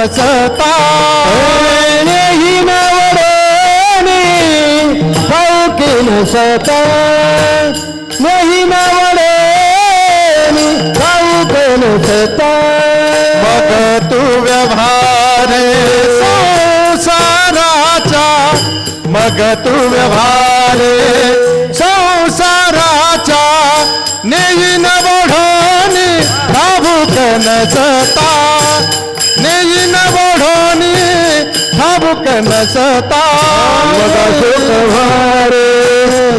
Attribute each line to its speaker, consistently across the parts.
Speaker 1: नसता नेही नवडे ठाऊकी नसता नेही नवडे ठाऊक नसता मग तू व्यवहार संसाराचा मग तू व्यवहार संसाराचा नेई न बोढोनी ठाऊक नसता नेई न बोढोनी ठाऊक नसता मग सुख भारे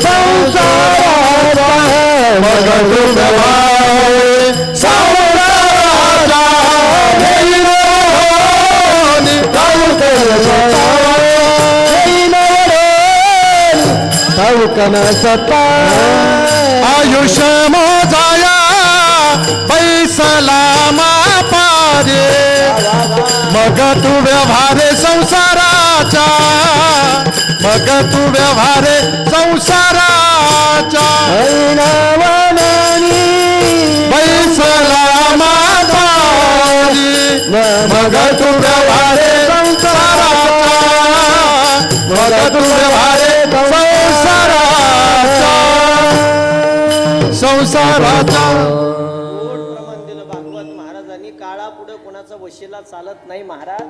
Speaker 1: संसाराचा मग तू व्यवहार संसाराचा नेई न बोढोनी ठाऊक नसता ठाऊक नसता आयुष्य मोजाया पैसला मापारे मग तू व्यवहारे संसाराचा मग तू व्यवहारे संसाराचा पैसला मापारे मग तू व्यवहारे संसाराचा मग तू व्यवहारे संसाराचा
Speaker 2: प्रमाण दिलं भागवत महाराजांनी. काळा पुढे कोणाचा वशिला चालत नाही महाराज.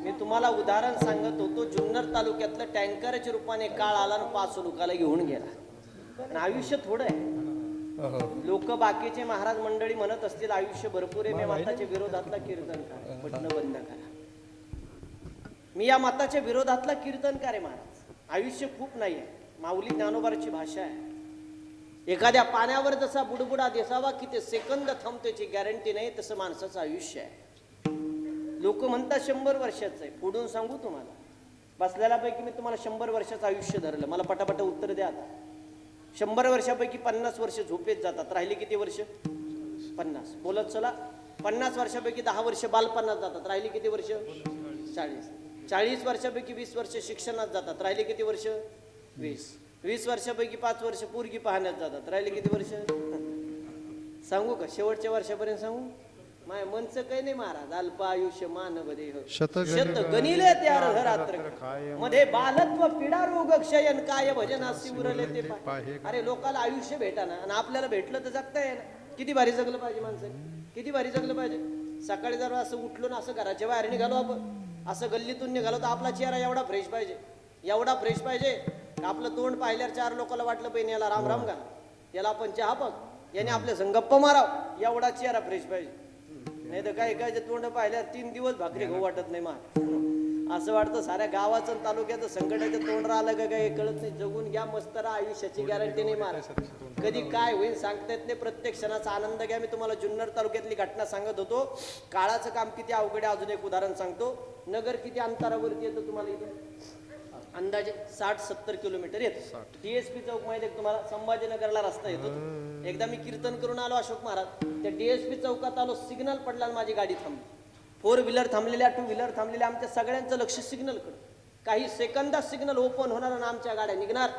Speaker 2: मी तुम्हाला उदाहरण सांगत होतो, जुन्नर तालुक्यातलं टँकरच्या रूपाने काळ आला आणि 5 लोकाला घेऊन गेला. आणि आयुष्य थोडं आहे. लोक बाकीचे महाराज मंडळी म्हणत असतील आयुष्य भरपूर आहे, मी मताच्या विरोधातला कीर्तनकार, पटणं बंद करा. मी या मताच्या विरोधातला कीर्तनकार आहे महाराज. आयुष्य खूप नाही आहे. माऊली ज्ञानोबाची भाषा आहे, एखाद्या पाण्यावर जसा बुडबुडा दिसावा की ते सेकंद थांबतेची गॅरंटी नाही, तसं माणसाचं आयुष्य आहे. लोक म्हणतात 100 वर्षाचं आहे. पुढून सांगू तुम्हाला, बसलेल्यापैकी मी तुम्हाला 100 वर्षाचं आयुष्य धरलं, मला पटापट उत्तर द्या. आता 100 वर्षापैकी 50 वर्ष झोपेत जातात, राहिले किती वर्ष? 50. बोलत चला. 50 वर्षापैकी 10 वर्ष बालपणात जातात, राहिले किती वर्ष? 40. 40 वर्षापैकी 20 वर्ष शिक्षणात जातात, राहिले किती वर्ष? 20. 20 वर्षापैकी 5 वर्ष पोरगी पाहण्यात जातात, राहिले किती वर्ष? सांगू का शेवटच्या वर्षापर्यंत सांगू? माय मनचं काही नाही महाराज. अल्प आयुष्य मानव देह शत गणिले त्या रात्र मध्ये बालत्व पीडा रोग क्षयन काय भजनासी उरले ते पाय. अरे लोकाला आयुष्य भेटाना आणि आपल्याला भेटलं तर जगता येईल. किती भारी जगलं पाहिजे माणसाने, किती भारी जगलं पाहिजे. सकाळी जर असं उठलो ना, असं घराच्या बाहेर निघालो आपण, असं गल्लीतून निघालो तर आपला चेहरा एवढा फ्रेश पाहिजे, एवढा फ्रेश पाहिजे. आपलं तोंड पाहिल्यावर 4 लोकांना वाटलं पाहिजे याला राम राम घाला, याला आपण चहा बघ, याने आपल्या संग गप्पा माराव, एवढा चेहरा फ्रेश पाहिजे. नाही तर काय काय तोंड पाहिल्यावर 3 दिवस भाकरी खाऊ वाटत नाही मा. असं वाटतं साऱ्या गावाचं तालुक्याचं संकटाचं तोंड राहिलं का काय कळत नाही. जगून घ्या मस्त राहा, आयुष्याची गॅरंटी नाही महाराज. कधी काय होईल सांगता येत नाही. प्रत्येक क्षणाचा आनंद घ्या. मी तुम्हाला जुन्नर तालुक्यातली घटना सांगत होतो. काळाचं काम किती अवघड आहे अजून एक उदाहरण सांगतो. नगर किती अंतरावरती येतं तुम्हाला इथे? अंदाजे 60-70 किलोमीटर येतो. DSP चौक माहिती आहे तुम्हाला? संभाजीनगरला रस्ता येतो. एकदा मी कीर्तन करून आलो अशोक महाराज, त्या DSP चौकात आलो, सिग्नल पडला आणि माझी गाडी थांबली. 4 व्हीलर थांबलेल्या, 2 व्हीलर थांबलेल्या, आमच्या सगळ्यांचं लक्ष सिग्नलकडे. काही सेकंदात सिग्नल ओपन होणार आणि आमच्या गाड्या निघणार.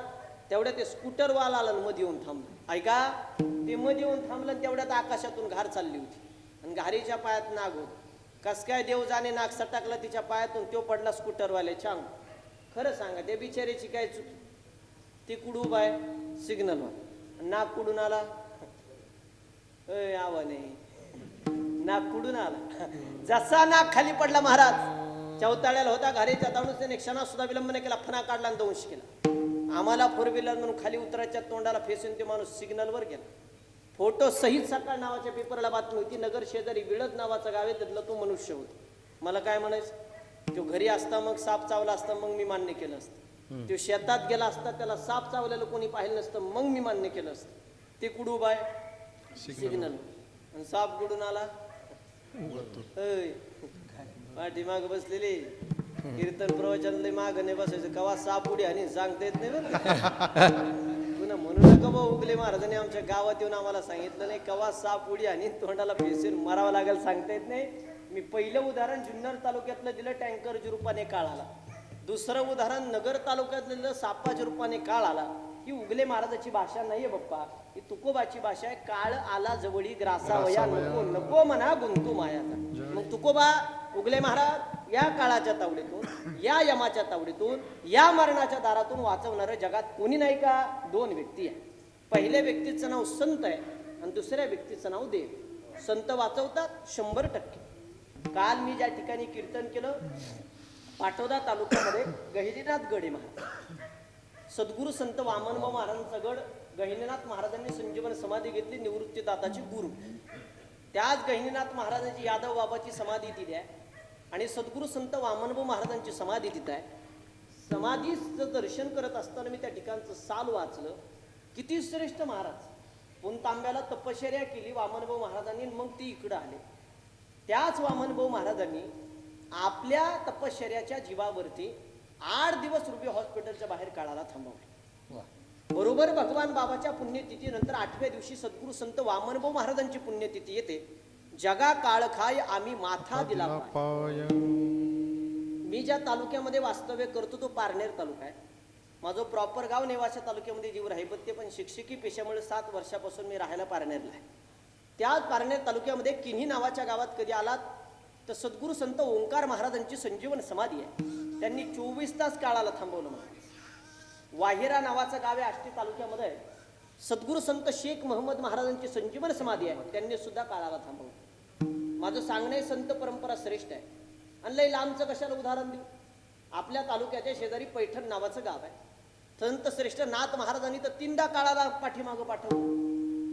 Speaker 2: तेवढ्या ते स्कूटरवाला आला आणि मध्ये येऊन थांबलं. ऐका, ते मध्ये येऊन थांबलं, तेवढ्यात आकाशातून घार चालली होती आणि घारीच्या पायात नाग होत. कस काय देव जाणे, नाग सटकला तिच्या पायातून, तो पडला स्कूटरवाले छांग. खरं सांगा, त्या बिचारीची काय चुकी? ती कुठं उभा आहे सिग्नलवर, नाग कुठून आला? आवा नाही, नाग कुठून आला? जसा नाग खाली पडला महाराज, चौताळ्याला होता, घारीच्या ताणून त्याने क्षणात सुद्धा विलंब नाही केला, फणा काढला आणि दंश केला. आम्हाला 4 व्हीलर म्हणून खाली उतरायच्या तोंडाला फेसून ते माणूस सिग्नलवर गेला. फोटो सहित सकाळ नावाच्या पेपरला बातमी होती. नगर शेजारी विळद नावाचा गाव आहे, त्यातला तो मनुष्य होता. मला काय म्हणायचं, तो घरी असता मग साप चावला असता मग मी मान्य केलं असतं. तो शेतात गेला असता, त्याला साप चावलेलं कोणी पाहिलं नसतं, मग मी मान्य केलं असतं. ते कुडूब आहे सिग्नल, आणि साप कुडून आला? पाठीमाग बसलेली कीर्तन प्रवचन माग नाही बसायचं, कवा साप उडी आणि सांगता येत नाही बरं. पुन्हा म्हणू नका बा, उगले महाराजांनी आमच्या गावात येऊन आम्हाला सांगितलं नाही, कवा साप उडी आणि तोंडाला फेसून मारावं लागेल सांगता येत नाही. मी पहिलं उदाहरण जुन्नर तालुक्यातलं दिलं, टँकरच्या रूपाने काळ आला. दुसरं उदाहरण नगर तालुक्यातलं दिलं, सापाच्या रूपाने काळ आला. ही उगले महाराजाची भाषा नाहीये बाप्पा, ही तुकोबाची भाषा आहे. काळ आला जवळी ग्रासावया नको नको म्हणा गुंतू मायाचा. मग तुकोबा उगले महाराज या काळाच्या तावडीतून, या यमाच्या तावडीतून, या मरणाच्या दारातून वाचवणारं जगात कोणी नाही का? दोन व्यक्ती आहे. पहिल्या व्यक्तीचं नाव संत आहे आणि दुसऱ्या व्यक्तीचं नाव देव. संत वाचवतात 100%. काल मी ज्या ठिकाणी कीर्तन केलं, पाटोदा तालुक्यामध्ये गहिनीनाथ गड आहे महाराज. सद्गुरू संत वामनभाऊ महाराजांचा गड. गहिनीनाथ महाराजांनी संजीवन समाधी घेतली, निवृत्ती दाताची गुरु. त्याच गहिनीनाथ महाराजांची यादव बाबाची समाधी तिथे आहे आणि सद्गुरू संत वामनभाऊ महाराजांची समाधी तिथं आहे. समाधीचं दर्शन करत असताना मी त्या ठिकाणचं साल वाचलं. किती श्रेष्ठ महाराज. पुणतांब्याला तपश्चर्या केली वामनभाऊ महाराजांनी, मग ती इकडं आले. त्याच वामनभाऊ महाराजांनी आपल्या तपश्चर्याच्या जीवावरती 8 दिवस रुबी हॉस्पिटलच्या बाहेर काळाला थांबवले. बरोबर भगवान बाबाच्या पुण्यतिथीनंतर 8व्या दिवशी सद्गुरू संत वामनभाऊ महाराजांची पुण्यतिथी येते. जगा काळ खाय आम्ही माथा दिला पाय. मी ज्या तालुक्यामध्ये वास्तव्य करतो तो पारनेर तालुका आहे. माझं प्रॉपर गाव नेवासा तालुक्यामध्ये जीव राहिबत्ते, पण शिक्षकी पेशामुळे 7 वर्षापासून मी राहायला पारनेरला आहे. त्याच पारनेर तालुक्यामध्ये किन्ही नावाच्या गावात कधी आलात तर सद्गुरू संत ओंकार महाराजांची संजीवन समाधी आहे. त्यांनी 24 तास काळाला थांबवलं महाराज. वाहिरा नावाचं गाव आहे आष्टी तालुक्यामध्ये. सद्गुरू संत शेख महम्मद महाराजांची संजीवन समाधी आहे, त्यांनी सुद्धा काळाला थांबवलं. माझं सांगणे संत परंपरा श्रेष्ठ आहे. आणि लई लांबचं कशाला उदाहरण देऊ. आपल्या तालुक्याच्या शेजारी पैठण नावाचं गाव आहे. संत श्रेष्ठ नाथ महाराजांनी तर 3दा काळाला पाठीमागं पाठवलं.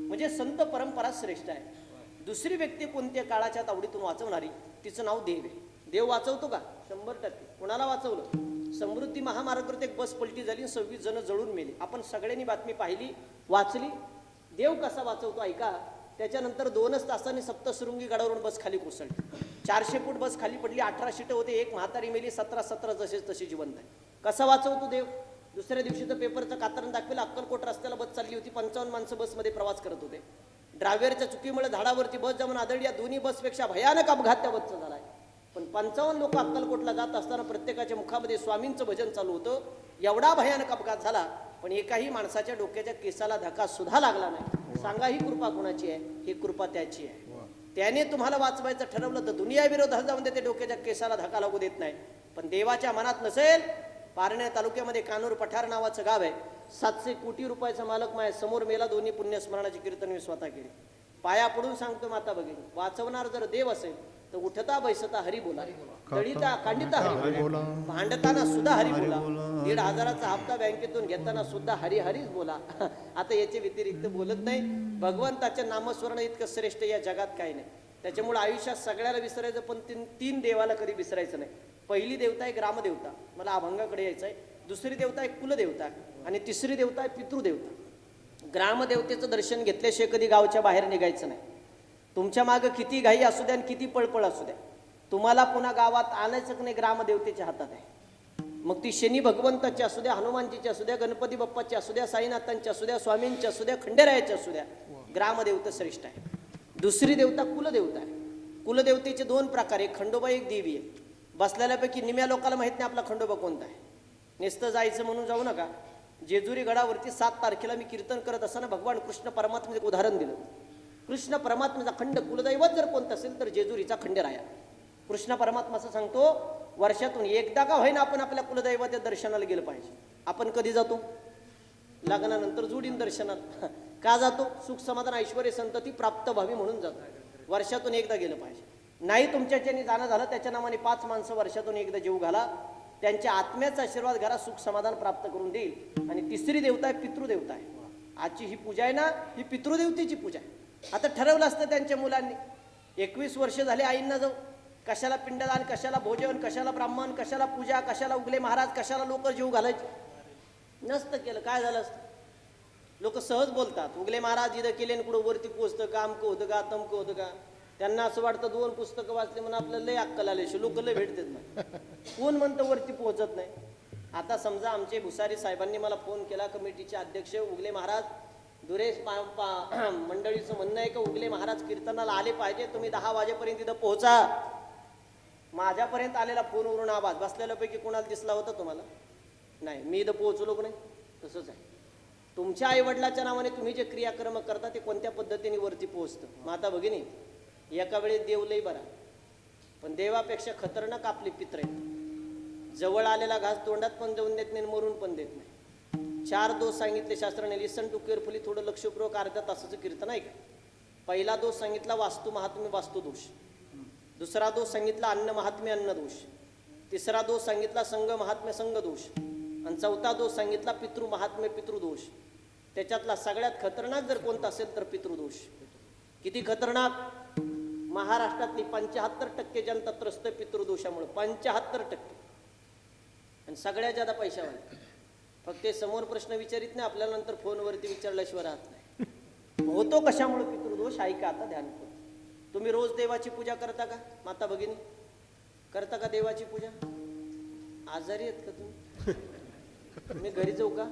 Speaker 2: म्हणजे संत परंपरा श्रेष्ठ आहे. दुसरी व्यक्ती कोणत्या काळाच्या तावडीतून वाचवणारी, तिचं नाव देव आहे. देव वाचवतो का? 100%. कोणाला वाचवलं? समृद्धी महामार्गावर एक बस पलटी झाली, 26 जण जळून मेले. आपण सगळ्यांनी बातमी पाहिली, वाचली. देव कसा वाचवतो ऐका. त्याच्यानंतर 2च तासांनी सप्तशृंगी गडावरून बस खाली कोसळली. 400 फूट बस खाली पडली. 18 शीटं होते. एक म्हातारी मेली. 17 जसेच तशी जिवंत आहे. कसा वाचवतो देव? दुसऱ्या दिवशीचं पेपरचं कात्रण दाखवेल. अक्कलकोट रस्त्याला बस चालली होती. 55 माणसं बसमध्ये प्रवास करत होते. ड्रायव्हरच्या चुकीमुळे झाडावरती बस जाऊन आदळली. या दोन्ही बसपेक्षा भयानक अपघात त्या बसचा झालाय. पण 55 लोक अक्कलकोटला जात असताना प्रत्येकाच्या मुखामध्ये स्वामींचं भजन चालू होतं. एवढा भयानक अपघात झाला, पण एकाही माणसाच्या डोक्याच्या केसाला धक्का सुद्धा लागला नाही. सांगा ही कृपा कोणाची आहे? ही कृपा त्याची आहे. त्याने तुम्हाला वाचवायचं ठरवलं तर दुनियाविरोधात जाऊन ते डोक्याच्या केसाला धक्का लागू देत नाही. पण देवाच्या मनात नसेल. पारनेर तालुक्यामध्ये कानूर पठार नावाचं गाव आहे. 700 कोटी रुपयाचा मालक माय समोर मेला. दोन्ही पुण्यस्मरणाची कीर्तन मी स्वतः केली. पाया पडून सांगतो माता भगिनी, वाचवणार जर देव असेल तर उठता बैसता हरी बोला, तळीता कांडिता हरी बोला, भांडताना सुद्धा हरी बोला, 1,500चा हप्ता बँकेतून घेताना सुद्धा हरी हरीच बोला. आता याच्या व्यतिरिक्त बोलत नाही. भगवंताच्या नामस्मरण इतकं श्रेष्ठ या जगात काही नाही. त्याच्यामुळे आयुष्यात सगळ्याला विसरायचं, पण 3 देवाला कधी विसरायचं नाही. पहिली देवता आहे ग्रामदेवता, मला अभंगाकडे यायचं आहे. दुसरी देवता आहे कुलदेवता आणि तिसरी देवता आहे पितृदेवता. ग्रामदेवतेचं दर्शन घेतल्याशिवाय कधी गावच्या बाहेर निघायचं नाही. तुमच्या मागं किती घाई असू द्या आणि किती पळपळ असू द्या, तुम्हाला पुन्हा गावात आणायचं नाही ग्रामदेवतेच्या हातात आहे. मग ती शनी भगवंताची असू द्या, हनुमानजीची असू द्या, गणपती बाप्पाची असू द्या, साईनाथांची असू द्या, स्वामींची असू द्या, खंडेरायाची असू द्या, ग्रामदेवता श्रेष्ठ आहे. दुसरी देवता कुलदेवता आहे. कुलदेवतेचे 2 प्रकार, एक खंडोबा एक देवी आहे. बसलेल्यापैकी निम्या लोकांना माहित नाही आपला खंडोबा कोणता आहे. नुसतं जायचं म्हणून जाऊ नका. जेजुरी गडावरती 7 तारखेला मी कीर्तन करत असताना भगवान कृष्ण परमात्म्याचं एक उदाहरण दिलं. कृष्ण परमात्म्याचा खंड कुलदैवत जर कोणतं असेल तर जेजुरीचा खंडेराया. कृष्ण परमात्मा असं सांगतो, वर्षातून एकदा का होईना आपण आपल्या कुलदैवत दर्शनाला गेलं पाहिजे. आपण कधी जातो? लग्नानंतर जोडीन दर्शनात. का जातो? सुख समाधान ऐश्वर्य संतती प्राप्त व्हावी म्हणून जातो. वर्षातून एकदा गेलं पाहिजे. नाही तुमच्याच्याने जाणं झालं, त्याच्या नावाने 5 माणसं वर्षातून एकदा जीव घाला. त्यांच्या आत्म्याचा आशीर्वाद घरा, सुख समाधान प्राप्त करून देईल. आणि तिसरी देवता आहे पितृदेवता आहे. आजची ही पूजा आहे ना, ही पितृदेवतेची पूजा आहे. आता ठरवलं असतं त्यांच्या मुलांनी, 21 वर्ष झाले आईंना जाऊ, कशाला पिंडदान, कशाला भोजन, कशाला ब्राह्मण, कशाला पूजा, कशाला उगले महाराज, कशाला लोक जीव घालायचे. नसतं केलं काय झालं असतं? लोक सहज बोलतात, उगले महाराज इथं केले कुठं वरती पोचतं का, अमकं होतं का, तमकं होतं का. त्यांना असं वाटतं 2 पुस्तकं वाचले म्हणून आपल्याला लय अक्कल आले, लोक लय भेटतात नाही. कोण म्हणतं वरती पोहोचत नाही? आता समजा आमचे भुसारी साहेबांनी मला फोन केला, कमिटीचे अध्यक्ष उगले महाराज दुरेश मंडळीचं म्हणणं आहे की उगले महाराज कीर्तनाला आले पाहिजे, तुम्ही 10 वाजेपर्यंत तिथं पोहोचा. माझ्यापर्यंत आलेला फोनवरून आवाज बसलेल्यापैकी कोणाला दिसला होता तुम्हाला? नाही. मी इथं पोहोचलो नाही. तसंच आहे. तुमच्या आईवडिलाच्या नावाने तुम्ही जे क्रियाक्रम करता ते कोणत्या पद्धतीने वरती पोहोचतं. माता भगिनी, एका वेळेस देव लई बरा, पण देवापेक्षा खतरनाक आपले पित्र आहेत. जवळ आलेला घास तोंडात पण जाऊन देत नाही, मरून पण देत नाही. 4 दोष सांगितले शास्त्राने. लिसन टू केअरफुली, थोडं लक्षपूर्वक अर्ध्या तासाचं कीर्तन आहे का. पहिला दोष सांगितला वास्तू महात्म्य वास्तू दोष. दुसरा दोष सांगितला अन्न महात्म्य अन्न दोष. तिसरा दोष सांगितला संघ महात्म्य संघ दोष. आणि चौथा दोष सांगितला पितृ महात्म्य पितृदोष. त्याच्यातला सगळ्यात खतरनाक जर कोणता असेल तर पितृदोष. किती खतरनाक. महाराष्ट्रातली 75% जनता त्रस्त पितृदोषामुळे. 75%. आणि सगळ्यात ज्यादा पैशावाले. फक्त ते समोर प्रश्न विचारित नाही, आपल्याला नंतर फोनवरती विचारल्याशिवाय राहत नाही. होतो कशामुळे पितृदोष ऐका आता ध्यान करून. तुम्ही रोज देवाची पूजा करता का माता भगिनी? करता का देवाची पूजा? आजारी आहेत का तुम्ही? मी घरी जाऊ का?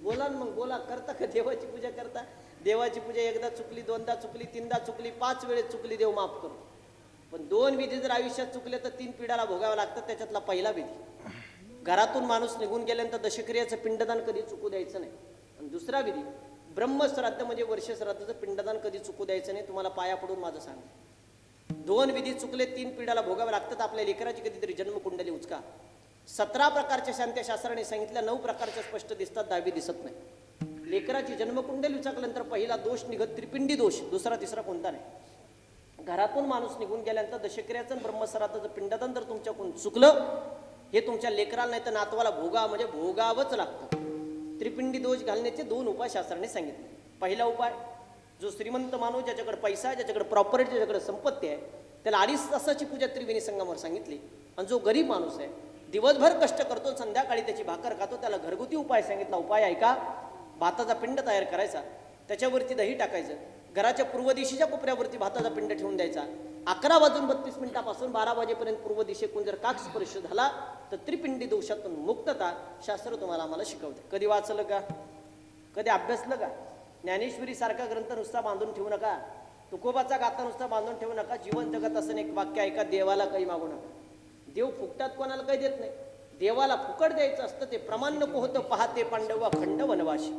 Speaker 2: बोला ना मग, बोला. करता का देवाची पूजा? करता. देवाची पूजा एकदा चुकली, दोनदा चुकली, तीनदा चुकली, 5 वेळेस चुकली, देव माफ करू. पण 2 विधी जर आयुष्यात चुकले तर 3 पिढ्याला भोगावं लागतं. त्याच्यातला पहिला विधी, घरातून माणूस निघून गेल्यानंतर दशक्रियाचं पिंडदान कधी चुकू द्यायचं नाही. आणि दुसरा विधी, ब्रह्मश्राद्ध म्हणजे वर्षश्राद्धाचं पिंडदान कधी चुकू द्यायचं नाही. तुम्हाला पाया पडून माझं सांग. 2 विधी चुकले, 3 पिढ्याला भोगावं लागतात. आपल्या लेकराची कधीतरी जन्मकुंडली उचका. 17 प्रकारच्या शास्त्राने सांगितल्या, 9 प्रकारच्या स्पष्ट दिसतात, 10वी दिसत नाही. लेकराची जन्मकुंडली उचकल्यानंतर पहिला दोष निघत त्रिपिंडी दोष. दुसरा तिसरा कोणता नाही. घरातून माणूस निघून गेल्यानंतर दशक्रियाचं ब्रह्मश्राद्धाचं पिंडदान जर तुमच्याकडून चुकलं, हे तुमच्या लेकराला नाही तर नातवाला भोगा म्हणजे भोगावंच लागतं. त्रिपिंडी दोष घालण्याचे 2 उपाय शास्त्राने सांगितले. पहिला उपाय, जो श्रीमंत माणूस, ज्याच्याकडे पैसा आहे, ज्याच्याकडे प्रॉपर्टी, ज्याच्याकडे संपत्ती आहे, त्याला 2.5 तासाची पूजा त्रिवेणी संगमावर सांगितली. आणि जो गरीब माणूस आहे, दिवसभर कष्ट करतो, संध्याकाळी त्याची भाकर खातो, त्याला घरगुती उपाय सांगितला. उपाय ऐका. भाताचा पिंड तयार करायचा, त्याच्यावरती दही टाकायचं, घराच्या पूर्व दिशेच्या कोपऱ्यावरती भाताचा पिंड ठेवून द्यायचा. 11:32 पासून 12 वाजेपर्यंत पूर्व दिशेकडून जर काक स्पर्श झाला तर त्रिपिंडी दोषातून मुक्तता शास्त्र तुम्हाला आम्हाला शिकवते. कधी वाचलं का? कधी अभ्यासलं का? ज्ञानेश्वरी सारखा ग्रंथ नुसता बांधून ठेवू नका. तुकोबाचा गाथा नुसता बांधून ठेवू नका. जीवन जगत असं एक वाक्य ऐका, देवाला काही मागू नका. देव फुकटात कोणाला काही देत नाही. देवाला फुकट द्यायचं असतं. ते प्रमाण नको होतं. पहाते पांडव अखंड वनवाशी.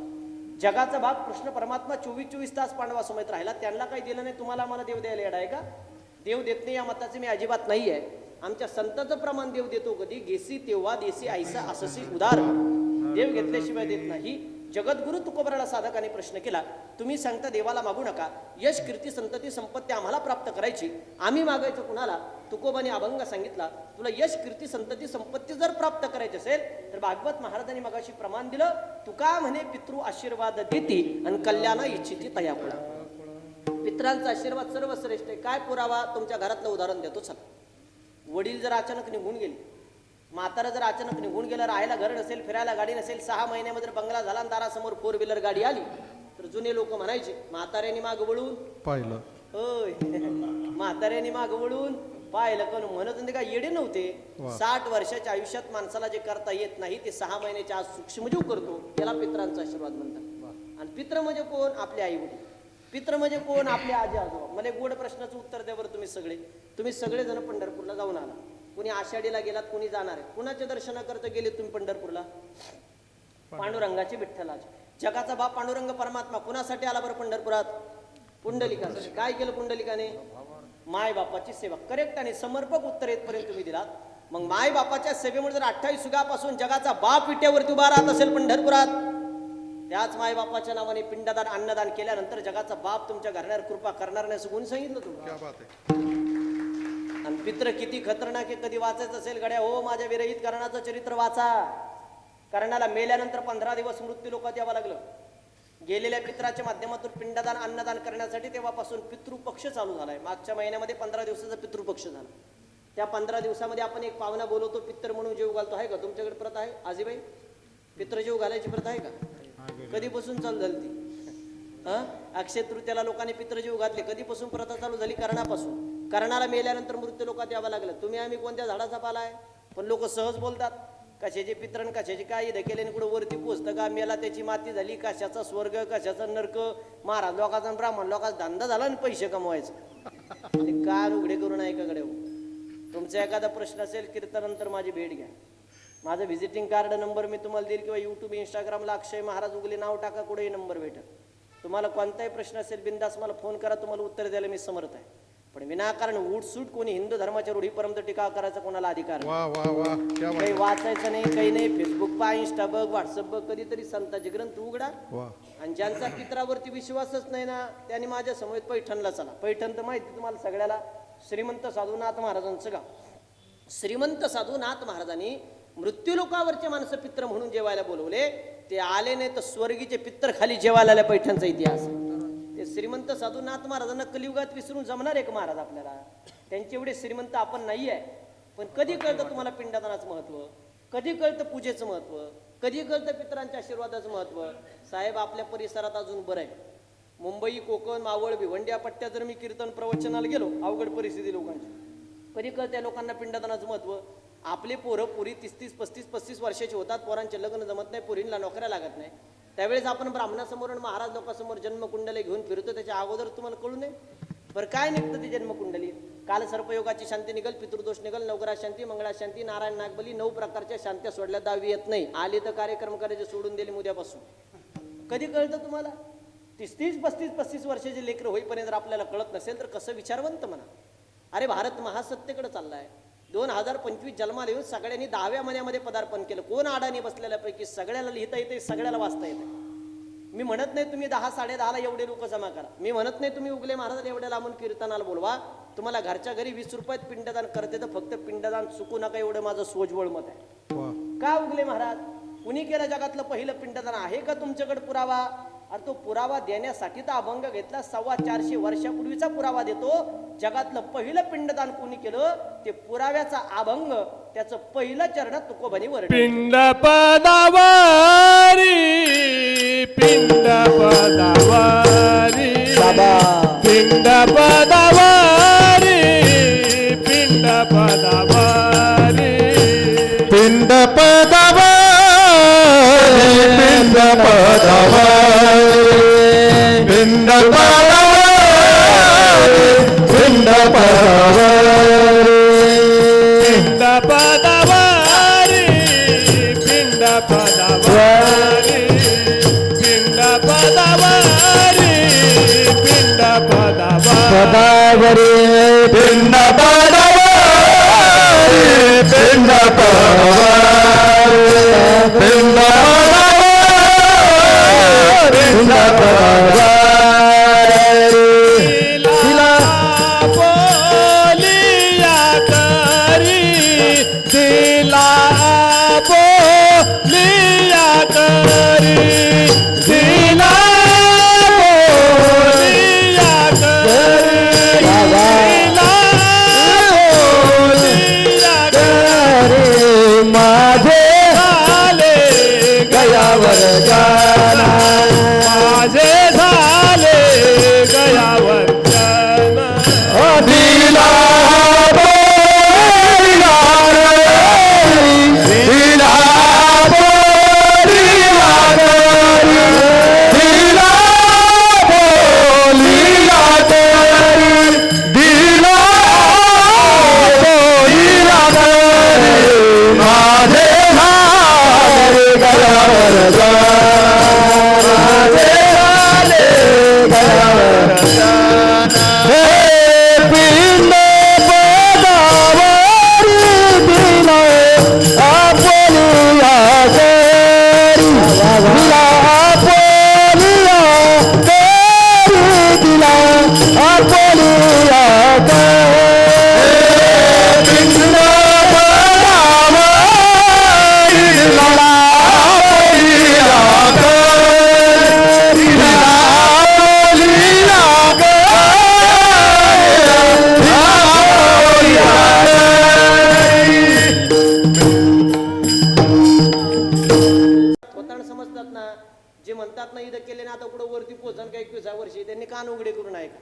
Speaker 2: जगाचा भाग कृष्ण परमात्मा 24 तास पांडवासमोर राहिला, त्यांना काही दिलं नाही. तुम्हाला मला देव द्यायला येडा आहे का? देव देत नाही या मताचे मी अजिबात नाही आहे. आमच्या संतांचं प्रमाण देव देतो कधी, घेसी तेव्हा देसी ऐसा अससी उदार. देव घेतल्याशिवाय देत नाही. जगद्गुरु तुकोबराला साधकाने प्रश्न केला, तुम्ही सांगता देवाला मागू नका, यश कीर्ती संतती संपत्ती आम्हाला प्राप्त करायची, आम्ही मागायचं कुणाला? तुकोबाने अभंग सांगितला, तुला यश कीर्ती संतती संपत्ती जर प्राप्त करायची असेल तर भागवत महाराजांनी मगाशी प्रमाण दिलं, तुका म्हणे पितृ आशीर्वाद देती आणि कल्याण इच्छिती तया पुढा. पित्रांचा आशीर्वाद सर्वश्रेष्ठ आहे. काय पुरावा? तुमच्या घरातलं उदाहरण देतो. चला, वडील जर अचानक निघून गेले, म्हातारा जर अचानक निघून गेलं, राहायला घर नसेल, फिरायला गाडी नसेल, 6 महिन्यामध्ये बंगला झाला, दारासमोर 4 व्हीलर गाडी आली, तर जुने लोक म्हणायचे म्हाताऱ्याने माग वळून
Speaker 1: पाहिलं.
Speaker 2: होय म्हाताऱ्याने माग वळून पाहिलं. पण म्हणत होते का येडे नव्हते. 60 वर्षाच्या आयुष्यात माणसाला जे करता येत नाही ते 6 महिन्याच्या आज सूक्ष्मजीव करतो. त्याला पित्रांचा आशीर्वाद म्हणतात. आणि पित्र म्हणजे कोण? आपले आई वडील. पित्र म्हणजे कोण? आपले आजी आजोबा. मला गोड प्रश्नाचं उत्तर द्या बरं. तुम्ही सगळे जण पंढरपूरला जाऊन आला. कुणी आषाढीला गेलात, कुणी जाणार आहे. कुणाचे दर्शन करता गेले तुम्ही पंढरपूरला? पांडुरंगाचे, विठ्ठलाचे. जगाचा बाप पांडुरंग परमात्मा कुणासाठी आला बरं पंढरपुरात? पुंडलिकासाठी. काय केलं पुंडलिकाने? माय बापाची सेवा. करेक्ट आणि समर्पक उत्तर येतपर्यंत तुम्ही दिलात. मग माय बापाच्या सेवेमुळे जर 28 युगापासून जगाचा बाप विट्यावरती उभा राहत असेल पंढरपुरात, त्याच माय बापाच्या नावाने पिंडदान अन्नदान केल्यानंतर जगाचा बाप तुमच्या घराण्यावर कृपा करणार नाही असं कोणी सांगितलं तुम्हाला? आणि पित्र किती खतरनाक आहे. कधी वाचायचं असेल गड्या, हो माझ्या विरहित कर्णाचं चरित्र वाचा. कर्णाला मेल्यानंतर 15 दिवस मृत्यू लोकात यावं लागलं. गेलेल्या पित्राच्या माध्यमातून पिंडदान अन्नदान करण्यासाठी तेव्हापासून पितृपक्ष चालू झालाय. मागच्या महिन्यामध्ये 15 दिवसाचा पितृपक्ष झाला. त्या 15 दिवसामध्ये आपण एक पाहुणा बोलवतो, पित्र म्हणून जेव घालतो. आहे का तुमच्याकडे प्रथा? आहे आजीबाई? पित्र जेव घालायची प्रथा आहे का? कधीपासून चालू झाली ती? अक्षय तृतीयाला लोकांनी पित्रजीव घातले. कधीपासून प्रथा चालू झाली? कर्णापासून. कर्णाला मेल्यानंतर मृत्यू लोकात यावं लागलं. तुम्ही आम्ही कोणत्या झाडाचा पाला आहे? पण लोक सहज बोलतात. कशाचे पित्रण, कशाचे काय केल्याने कुठं वरती पोचतं का? मेला त्याची माती झाली. कशाचा स्वर्ग, कशाचा नरक. महाराज लोकांचा ब्राह्मण लोकांचा धंदा झाला आणि पैसे कमवायचं. कार उघडे करून ऐकाकडे हो. तुमचा एखादा प्रश्न असेल कीर्तनानंतर माझी भेट घ्या. माझं व्हिजिटिंग कार्ड नंबर मी तुम्हाला देईल, किंवा यूट्यूब इंस्टाग्रामला अक्षय महाराज उगले नाव टाका, कुठेही नंबर भेटेल. तुम्हाला कोणताही प्रश्न असेल बिंदास मला फोन करा, तुम्हाला उत्तर द्यायला मी समर्थ आहे. पण विनाकारण उठसूट कोणी हिंदू धर्माच्या रूढीपर्यंत टीका करायचा कोणाला अधिकार नाही.
Speaker 1: वाह वाह वाह क्या बात
Speaker 2: काही
Speaker 1: है.
Speaker 2: वाचायचं नाही, काही नाही. फेसबुक पहा, इंस्टा बघ, व्हॉट्सअप बघ, कधीतरी संतांचे ग्रंथ उघडा.
Speaker 1: वाह
Speaker 2: आणि ज्यांचा पित्रावरती विश्वासच नाही ना, त्यांनी माझ्या समोर पैठणला चला. पैठण तर माहिती तुम्हाला सगळ्याला, श्रीमंत साधूनाथ महाराजांचं गाव. श्रीमंत साधूनाथ महाराजांनी मृत्यूलोकावरचे माणसं पित्र म्हणून जेवायला बोलवले. ते आले नाही तर स्वर्गीचे पित्र खाली जेवायला आले. पैठणचा इतिहास. ते श्रीमंत साधूनाथ महाराजांना कलियुगात विसरून जमणार एक महाराज आपल्याला. त्यांचे एवढे श्रीमंत आपण नाही आहे. पण कधी कळतं तुम्हाला पिंडदानाचं महत्व, कधी कळतं पूजेचं महत्व, कधी कळतं पितरांच्या आशीर्वादाचं महत्व. साहेब आपल्या परिसरात अजून बरं आहे. मुंबई, कोकण, मावळ, भिवंडी या पट्ट्यात जर मी कीर्तन प्रवचनाला गेलो, अवघड परिस्थिती लोकांची, कधी कळतं या लोकांना पिंडदानाचं महत्व. आपले पोरं पुरी 30-30, 35-35 वर्षाचे होतात, पोरांचे लग्न जमत नाही, पोरींना नोकऱ्या लागत नाही. त्यावेळेस आपण ब्राह्मणासमोर आणि महाराज लोकांसमोर जन्मकुंडली घेऊन फिरतो. त्याच्या अगोदर तुम्हाला कळू नये बरं काय निघतं ती जन्मकुंडली. काल सर्पयोगाची शांती निघल, पितृदोष निघल, नवग्रह शांती, मंगळा शांती, नारायण नागबली, 9 प्रकारच्या शांत्या सोडल्या, 10वी येत नाही. आली तर कार्यक्रम करायचे सोडून दिले उद्यापासून. कधी कळतं तुम्हाला? 30-30, 35-35 वर्षाचे लेकरं होईपर्यंत जर आपल्याला कळत नसेल तर कसं विचारवंत म्हणा. अरे भारत महासत्तेकडे चाललाय. 2025 जन्माला येऊन सगळ्यांनी 10व्या महिन्यामध्ये पदार्पण केलं. कोण अडाणी बसलेल्यापैकी सगळ्याला लिहिता येते, सगळ्याला वाचता येते. मी म्हणत नाही तुम्ही 10, 10:30ला एवढे लोक जमा करा. मी म्हणत नाही तुम्ही उगले महाराज एवढ्या लांबून कीर्तनाला बोलवा. तुम्हाला घरच्या घरी 20 रुपयात पिंडदान करते तर फक्त पिंडदान चुकू नका, एवढं माझं सोजवळ मत आहे.
Speaker 1: वाह
Speaker 2: का उगले महाराज? कुणी केलं जगातलं पहिलं पिंडदान आहे का तुमच्याकडे पुरावा? अरे तो पुरावा देण्यासाठी तर अभंग घेतला. 450 वर्षापूर्वीचा पुरावा देतो. जगातलं पहिलं पिंडदान कोणी केलं ते पुराव्याचा अभंग, त्याचं पहिलं चरण तुकोबानी वर.
Speaker 1: पिंड पदावारी, पिंड पदावारी, पिंड पदावारी, पिंड पदावारी, पिंड पदावारी, पिंड पदावारी, पिंड पदावारी, पिंड पदावारी, पिंड पदावारी, पिंड पदावारी, पिंड पदावारी, पिंड पदावारी, पिंड पदावारी, पिंड पदावारी, पिंड पदावारी, पिंड पदावारी. दिला बोलिया करी, दिला बोलिया करी, दिला बोलिया करी, दिला बोलिया करी. माझे झाले गयावर जाना, माझे झाले गयावर जाना. दिला बोलिया करी, दिला बोलिया करी, दिला बोलिया करी, दिला बोलिया करी. माझे झाले गयावर जाना, माझे झाले गयावर जाना. हे पिंड पदावारी, दिला बोलिया करी, दिला बोलिया करी, दिला बोलिया करी. पिंड पदावारी, दिला बोलिया करी, दिला बोलिया
Speaker 2: स्वतःला समजतात ना, जे म्हणतात ना इथं केले ना आता पुढे वरती पोहोचन का 21 वर्षी, त्यांनी कान उघडे करून ऐका.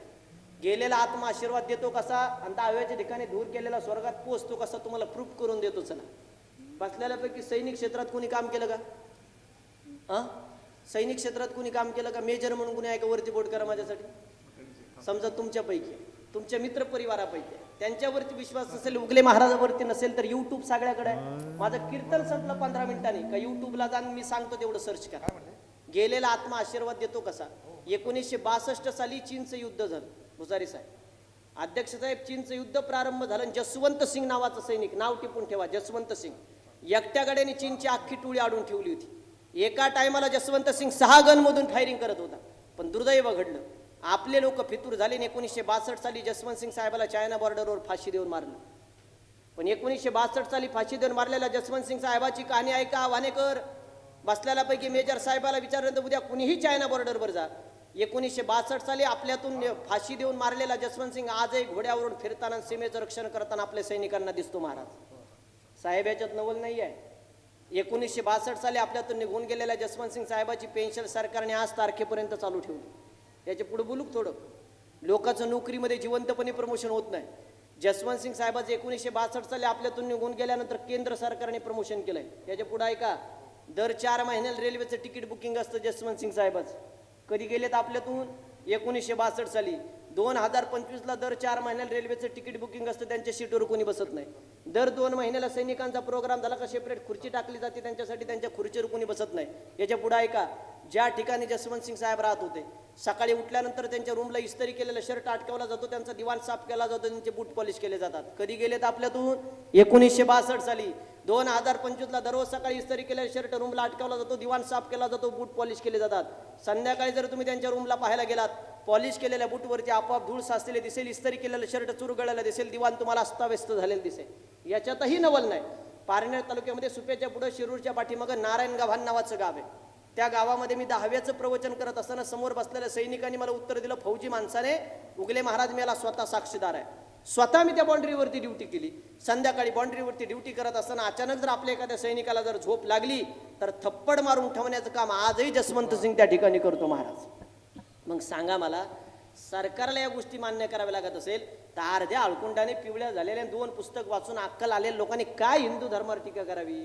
Speaker 2: गेलेला आत्मा आशीर्वाद देतो कसा आणि 10व्याच्या ठिकाणी दूर केलेला स्वर्गात पोहोचतो कसा तुम्हाला प्रूफ करून देतो. चला, बसलेल्यापैकी सैनिक क्षेत्रात कोणी काम केलं का? सैनिक क्षेत्रात कोणी काम केलं का? मेजर म्हणून कोणी आहे का? वरती बोट करा माझ्यासाठी. समजा तुमच्यापैकी, तुमच्या मित्र परिवारापैकी त्यांच्यावरती विश्वास असेल, उगले महाराजावरती नसेल तर यूट्यूब सगळ्याकडे आहे. माझं कीर्तन संपलं 15 मिनिटांनी का यूट्यूबला जाऊन मी सांगतो तेवढं सर्च करा. गेलेला आत्मा आशीर्वाद देतो कसा. 1962 साली चीनचं युद्ध झालं. भुसारी साहेब अध्यक्ष साहेब, चीनचं युद्ध प्रारंभ झालं आणि जसवंत सिंग नावाचा सैनिक, नाव टिपून ठेवा, जसवंत सिंग, एकट्या गाड्याने चीनची अख्खी टोळी आडून ठेवली होती. एका टायमाला जसवंत सिंग 6 गनमधून फायरिंग करत होता. पण दुर्दैव घडलं, आपले लोक फितूर झाले. 1962 साली जसवंत सिंग साहेबाला चायना बॉर्डरवर फाशी देऊन मारलं. पण 1962 साली फाशी देऊन मारलेल्या जसवंत सिंग साहेबाची कहाणी ऐका. वानेकर बसलेल्या पैकी मेजर साहेबाला विचारलं, उद्या कुणीही चायना बॉर्डरवर जा. 1962 साली आपल्यातून फाशी देऊन मारलेला जसवंत सिंग आजही घोड्यावरून फिरताना सीमेचं रक्षण करताना आपल्या सैनिकांना दिसतो. महाराज साहेब याच्यात नवल नाही आहे. 1962 साली आपल्यातून निघून गेलेल्या जसवंत सिंग साहेबाची पेन्शन सरकारने आज तारखेपर्यंत चालू ठेवली. याच्या पुढे बोलू थोडं. लोकांचं नोकरीमध्ये जिवंतपणे प्रमोशन होत नाही. जसवंत सिंग साहेबाचं 1962 साली आपल्यातून निघून गेल्यानंतर केंद्र सरकारने प्रमोशन केलंय. याच्या पुढे ऐका, दर 4 महिन्याला रेल्वेचं तिकीट बुकिंग असतं जसवंत सिंग साहेबाचं. कधी गेलेत आपल्यातून? 1962 साली. 2025ला दर 4 महिन्याला रेल्वेचं तिकीट बुकिंग असतं, त्यांच्या सीटवर कोणी बसत नाही. दर 2 महिन्याला सैनिकांचा प्रोग्राम झाला का सेपरेट खुर्ची टाकली जाते त्यांच्यासाठी, त्यांच्या खुर्चीवर कोणी बसत नाही. याच्या पुढे ऐका, ज्या ठिकाणी जसवंत सिंग साहेब राहत होते, सकाळी उठल्यानंतर त्यांच्या रूमला इस्त्री केलेला शर्ट अटकवला जातो, त्यांचा दिवाण साफ केला जातो, त्यांचे बूट पॉलिश केले जातात. कधी गेलेत आपल्यातून? 1962 साली. 2025ला दररोज सकाळी इस्त्री केलेला शर्ट रूमला अटकवला जातो, दिवाण साफ केला जातो, बूट पॉलिश केले जातात. संध्याकाळी जर तुम्ही त्यांच्या रूमला पाहायला गेलात, पॉलिश केलेल्या बूटवरती आपोआप धूळ साचलेले दिसेल, इस्त्री केलेलं शर्ट चुरगळलेलं दिसेल, दिवाण तुम्हाला अस्ताव्यस्त झालेलं दिसेल. याच्यातही नवल नाही. पारनेर तालुक्यामध्ये सुप्याच्या पुढे शिरूरच्या पाठीमागं नारायणगाव नावाचं गाव आहे. त्या गावामध्ये मी 10व्याचं प्रवचन करत असताना समोर बसलेल्या सैनिकांनी मला उत्तर दिलं, फौजी माणसाने, उगले महाराज मी याला स्वतः साक्षीदार आहे. स्वतः मी त्या बाँड्रीवरती ड्युटी केली. संध्याकाळी बाँड्रीवरती ड्युटी करत असताना अचानक जर आपल्या एखाद्या सैनिकाला जर झोप लागली तर थप्पड मारून ठेवण्याचं काम आजही जसवंत सिंग त्या ठिकाणी करतो. महाराज मग सांगा मला, सरकारला या गोष्टी मान्य कराव्या लागत असेल तर अर्ध्या अळकुंडाने पिवळ्या झालेल्या 2 पुस्तक वाचून अक्कल आलेल्या लोकांनी काय हिंदू धर्मावर टीका करावी?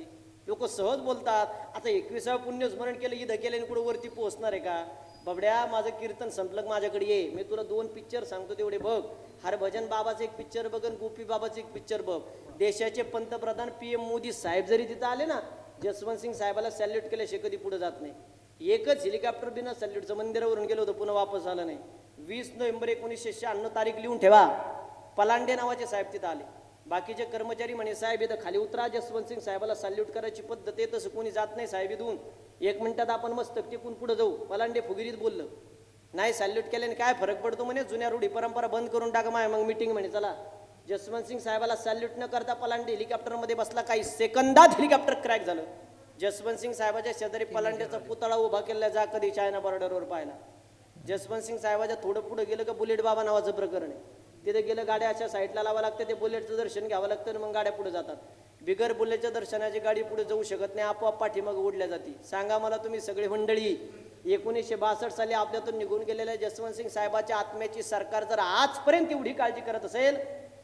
Speaker 2: लोक सहज बोलतात. आता 21व्या पुण्यस्मरण केलं, इथं केल्याने कुठं वरती पोहोचणार आहे का? बबड्या, माझं कीर्तन संपलं, माझ्याकडे ये, मी तुला 2 पिक्चर सांगतो तेवढे बघ. हरभजन बाबाचं एक पिक्चर बघ आणि गोपी बाबाचं एक पिक्चर बघ. देशाचे पंतप्रधान PM मोदी साहेब जरी तिथं आले ना, जसवंत सिंग साहेबाला सॅल्यूट केल्याशिवाय कधी पुढे जात नाही. एकच हेलिकॉप्टर बिना सॅल्यूटचं मंदिरावरून गेलो होतं, पुन्हा वापस आलं नाही. 20 नोव्हेंबर 1996 तारीख लिहून ठेवा. पलांडे नावाचे साहेब तिथं आले. बाकीचे कर्मचारी म्हणे, साहेब इथं खाली उतरा, जसवंत सिंग साहेबाला सॅल्यूट करायची पद्धत आहे, तसं कोणी जात नाही साहेब इथून, 1 मिनिटात आपण मस्तक टिकून पुढे जाऊ. पलांडे फुगिरीत बोललं, नाही सॅल्यूट केल्याने काय फरक पडतो म्हणे, जुन्या रूढी परंपरा बंद करून टाका. मग मीटिंग म्हणे चला. जसवंत सिंग साहेबाला सॅल्यूट न करता पलांडे हेलिकॉप्टरमध्ये बसला. काही सेकंदात हेलिकॉप्टर क्रॅक झालं. जसवंत सिंग साहेबाच्या शेजारी पलांडेचा पुतळा उभा केला. जा कधी चायना बॉर्डरवर पाहिला. जसवंत सिंग साहेबाच्या थोडं पुढे गेलं का बुलेट बाबा नावाचं प्रकरण आहे. तिथे गेलं, गाड्या अशा साईडला लावा लागते, ते बुलेटचं दर्शन घ्यावं लागतं आणि मग गाड्या पुढे जातात. बिगर बुलेटच्या दर्शनाची गाडी पुढे जाऊ शकत नाही, आपोआप पाठीमागं ओढल्या जाते. सांगा मला तुम्ही सगळी मंडळी, 1962 साली आपल्यातून निघून गेलेल्या जसवंत सिंग साहेबाच्या आत्म्याची सरकार जर आजपर्यंत एवढी काळजी करत असेल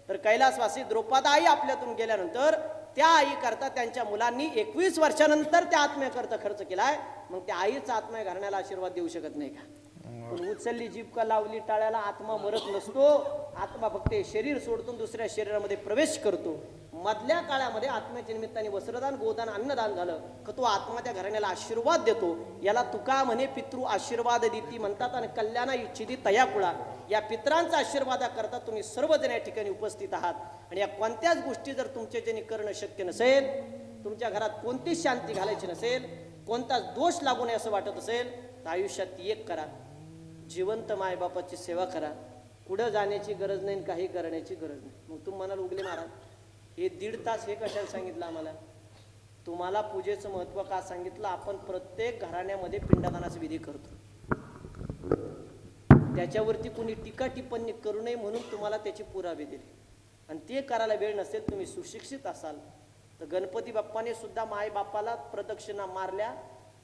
Speaker 2: तर कैलासवासी द्रौपदी आई आपल्यातून गेल्यानंतर त्या आई करता त्यांच्या मुलांनी 21 वर्षानंतर त्या आत्म्याकरता खर्च केलाय. मग त्या आईचा आत्म्या घराण्याला आशीर्वाद देऊ शकत नाही का? पण उचलली जीभ का लावली टाळ्याला, आत्मा मरत नसतो. आत्मा फक्त शरीर सोडतो, दुसऱ्या शरीरामध्ये प्रवेश करतो. मधल्या काळामध्ये आत्म्याच्या निमित्ताने वस्त्रदान, गोदान, अन्नदान झालं का तो आत्मा त्या घराण्याला आशीर्वाद देतो. याला तुका म्हणे, पितृ आशीर्वाद देती म्हणतात आणि कल्याणा इच्छिती तया कुळा. या पित्रांचा आशीर्वादाकरता तुम्ही सर्वजण या ठिकाणी उपस्थित आहात. आणि या कोणत्याच गोष्टी जर तुमच्याच्याने करणं शक्य नसेल, तुमच्या घरात कोणतीच शांती घालायची नसेल, कोणताच दोष लागू नये असं वाटत असेल तर आयुष्यात एक करा, जिवंत मायबापाची सेवा करा. पुढं जाण्याची गरज नाही, काही करण्याची गरज नाही. मग तुम्ही म्हणाल, उगले महाराज हे 1.5 तास हे कशाला सांगितलं आम्हाला? तुम्हाला पूजेचं महत्त्व का सांगितलं? आपण प्रत्येक घराण्यामध्ये पिंडदानाचा विधी करतो. त्याच्यावरती कुणी टीका टिप्पणी करू नये म्हणून तुम्हाला त्याची पुरावे दिले. आणि ते करायला वेळ नसेल, तुम्ही सुशिक्षित असाल तर गणपती बाप्पाने सुद्धा मायबापाला प्रदक्षिणा मारल्या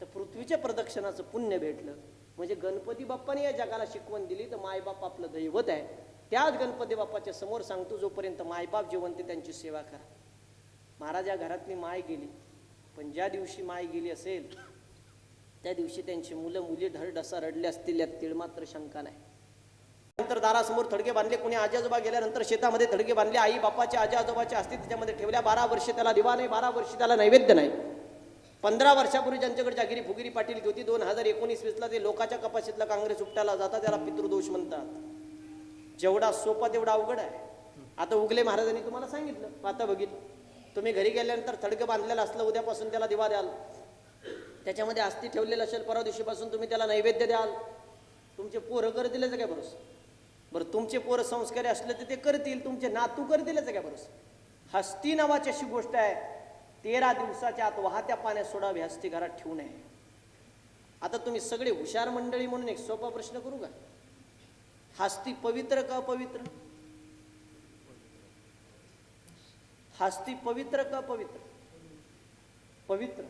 Speaker 2: तर पृथ्वीच्या प्रदक्षिणाचं पुण्य भेटलं. म्हणजे गणपती बाप्पाने या जगाला शिकवण दिली तर मायबाप आपलं दैवत आहे. त्याच गणपती बाप्पाच्या समोर सांगतो, जोपर्यंत मायबाप जिवंत त्यांची सेवा करा. महाराज या घरातली माय गेली, पण ज्या दिवशी माय गेली असेल त्या दिवशी त्यांची मुलं मुली ढसा रडले असतील यात तिळमात्र शंका नाही. नंतर दारासमोर थडगे बांधले, कोणी आजी आजोबा गेल्यानंतर शेतामध्ये थडगे बांधले. आई बापाचे आजी आजोबाचे असतील त्याच्यामध्ये ठेवल्या. 12 वर्ष त्याला दिवा नाही, 12 वर्ष त्याला नैवेद्य नाही. 15 वर्षापूर्वी ज्यांच्याकडे जागिरी फुगिरी पाटील होती, 2019-20ला ते लोकाच्या कपाशीतला काँग्रेस उपटायला जातात, त्याला पितृदोष म्हणतात. जेवढा सोपा तेवढा अवघड आहे. आता उगले महाराजांनी तुम्हाला सांगितलं, आता बघितलं तुम्ही घरी गेल्यानंतर थडकं बांधलेलं असलं, उद्यापासून त्याला दिवा द्याल, त्याच्यामध्ये अस्थि ठेवलेलं असेल, परवा दिवशीपासून तुम्ही त्याला नैवेद्य द्याल. तुमचे पोरं करतीलच काय भरोसा? बरं तुमचे पोरं संस्कारी असले तर ते करतील, तुमचे नातू करतीलच काय भरोसा? हस्ती नावाची अशी गोष्ट आहे, 13 दिवसाच्या आत वाहत्या पाण्यात सोडावी, हस्ती घरात ठेवू नये. आता तुम्ही सगळे हुशार मंडळी म्हणून एक सोपा प्रश्न करू का? हस्ती पवित्र का अपवित्र? हस्ती पवित्र का अपवित्र? पवित्र.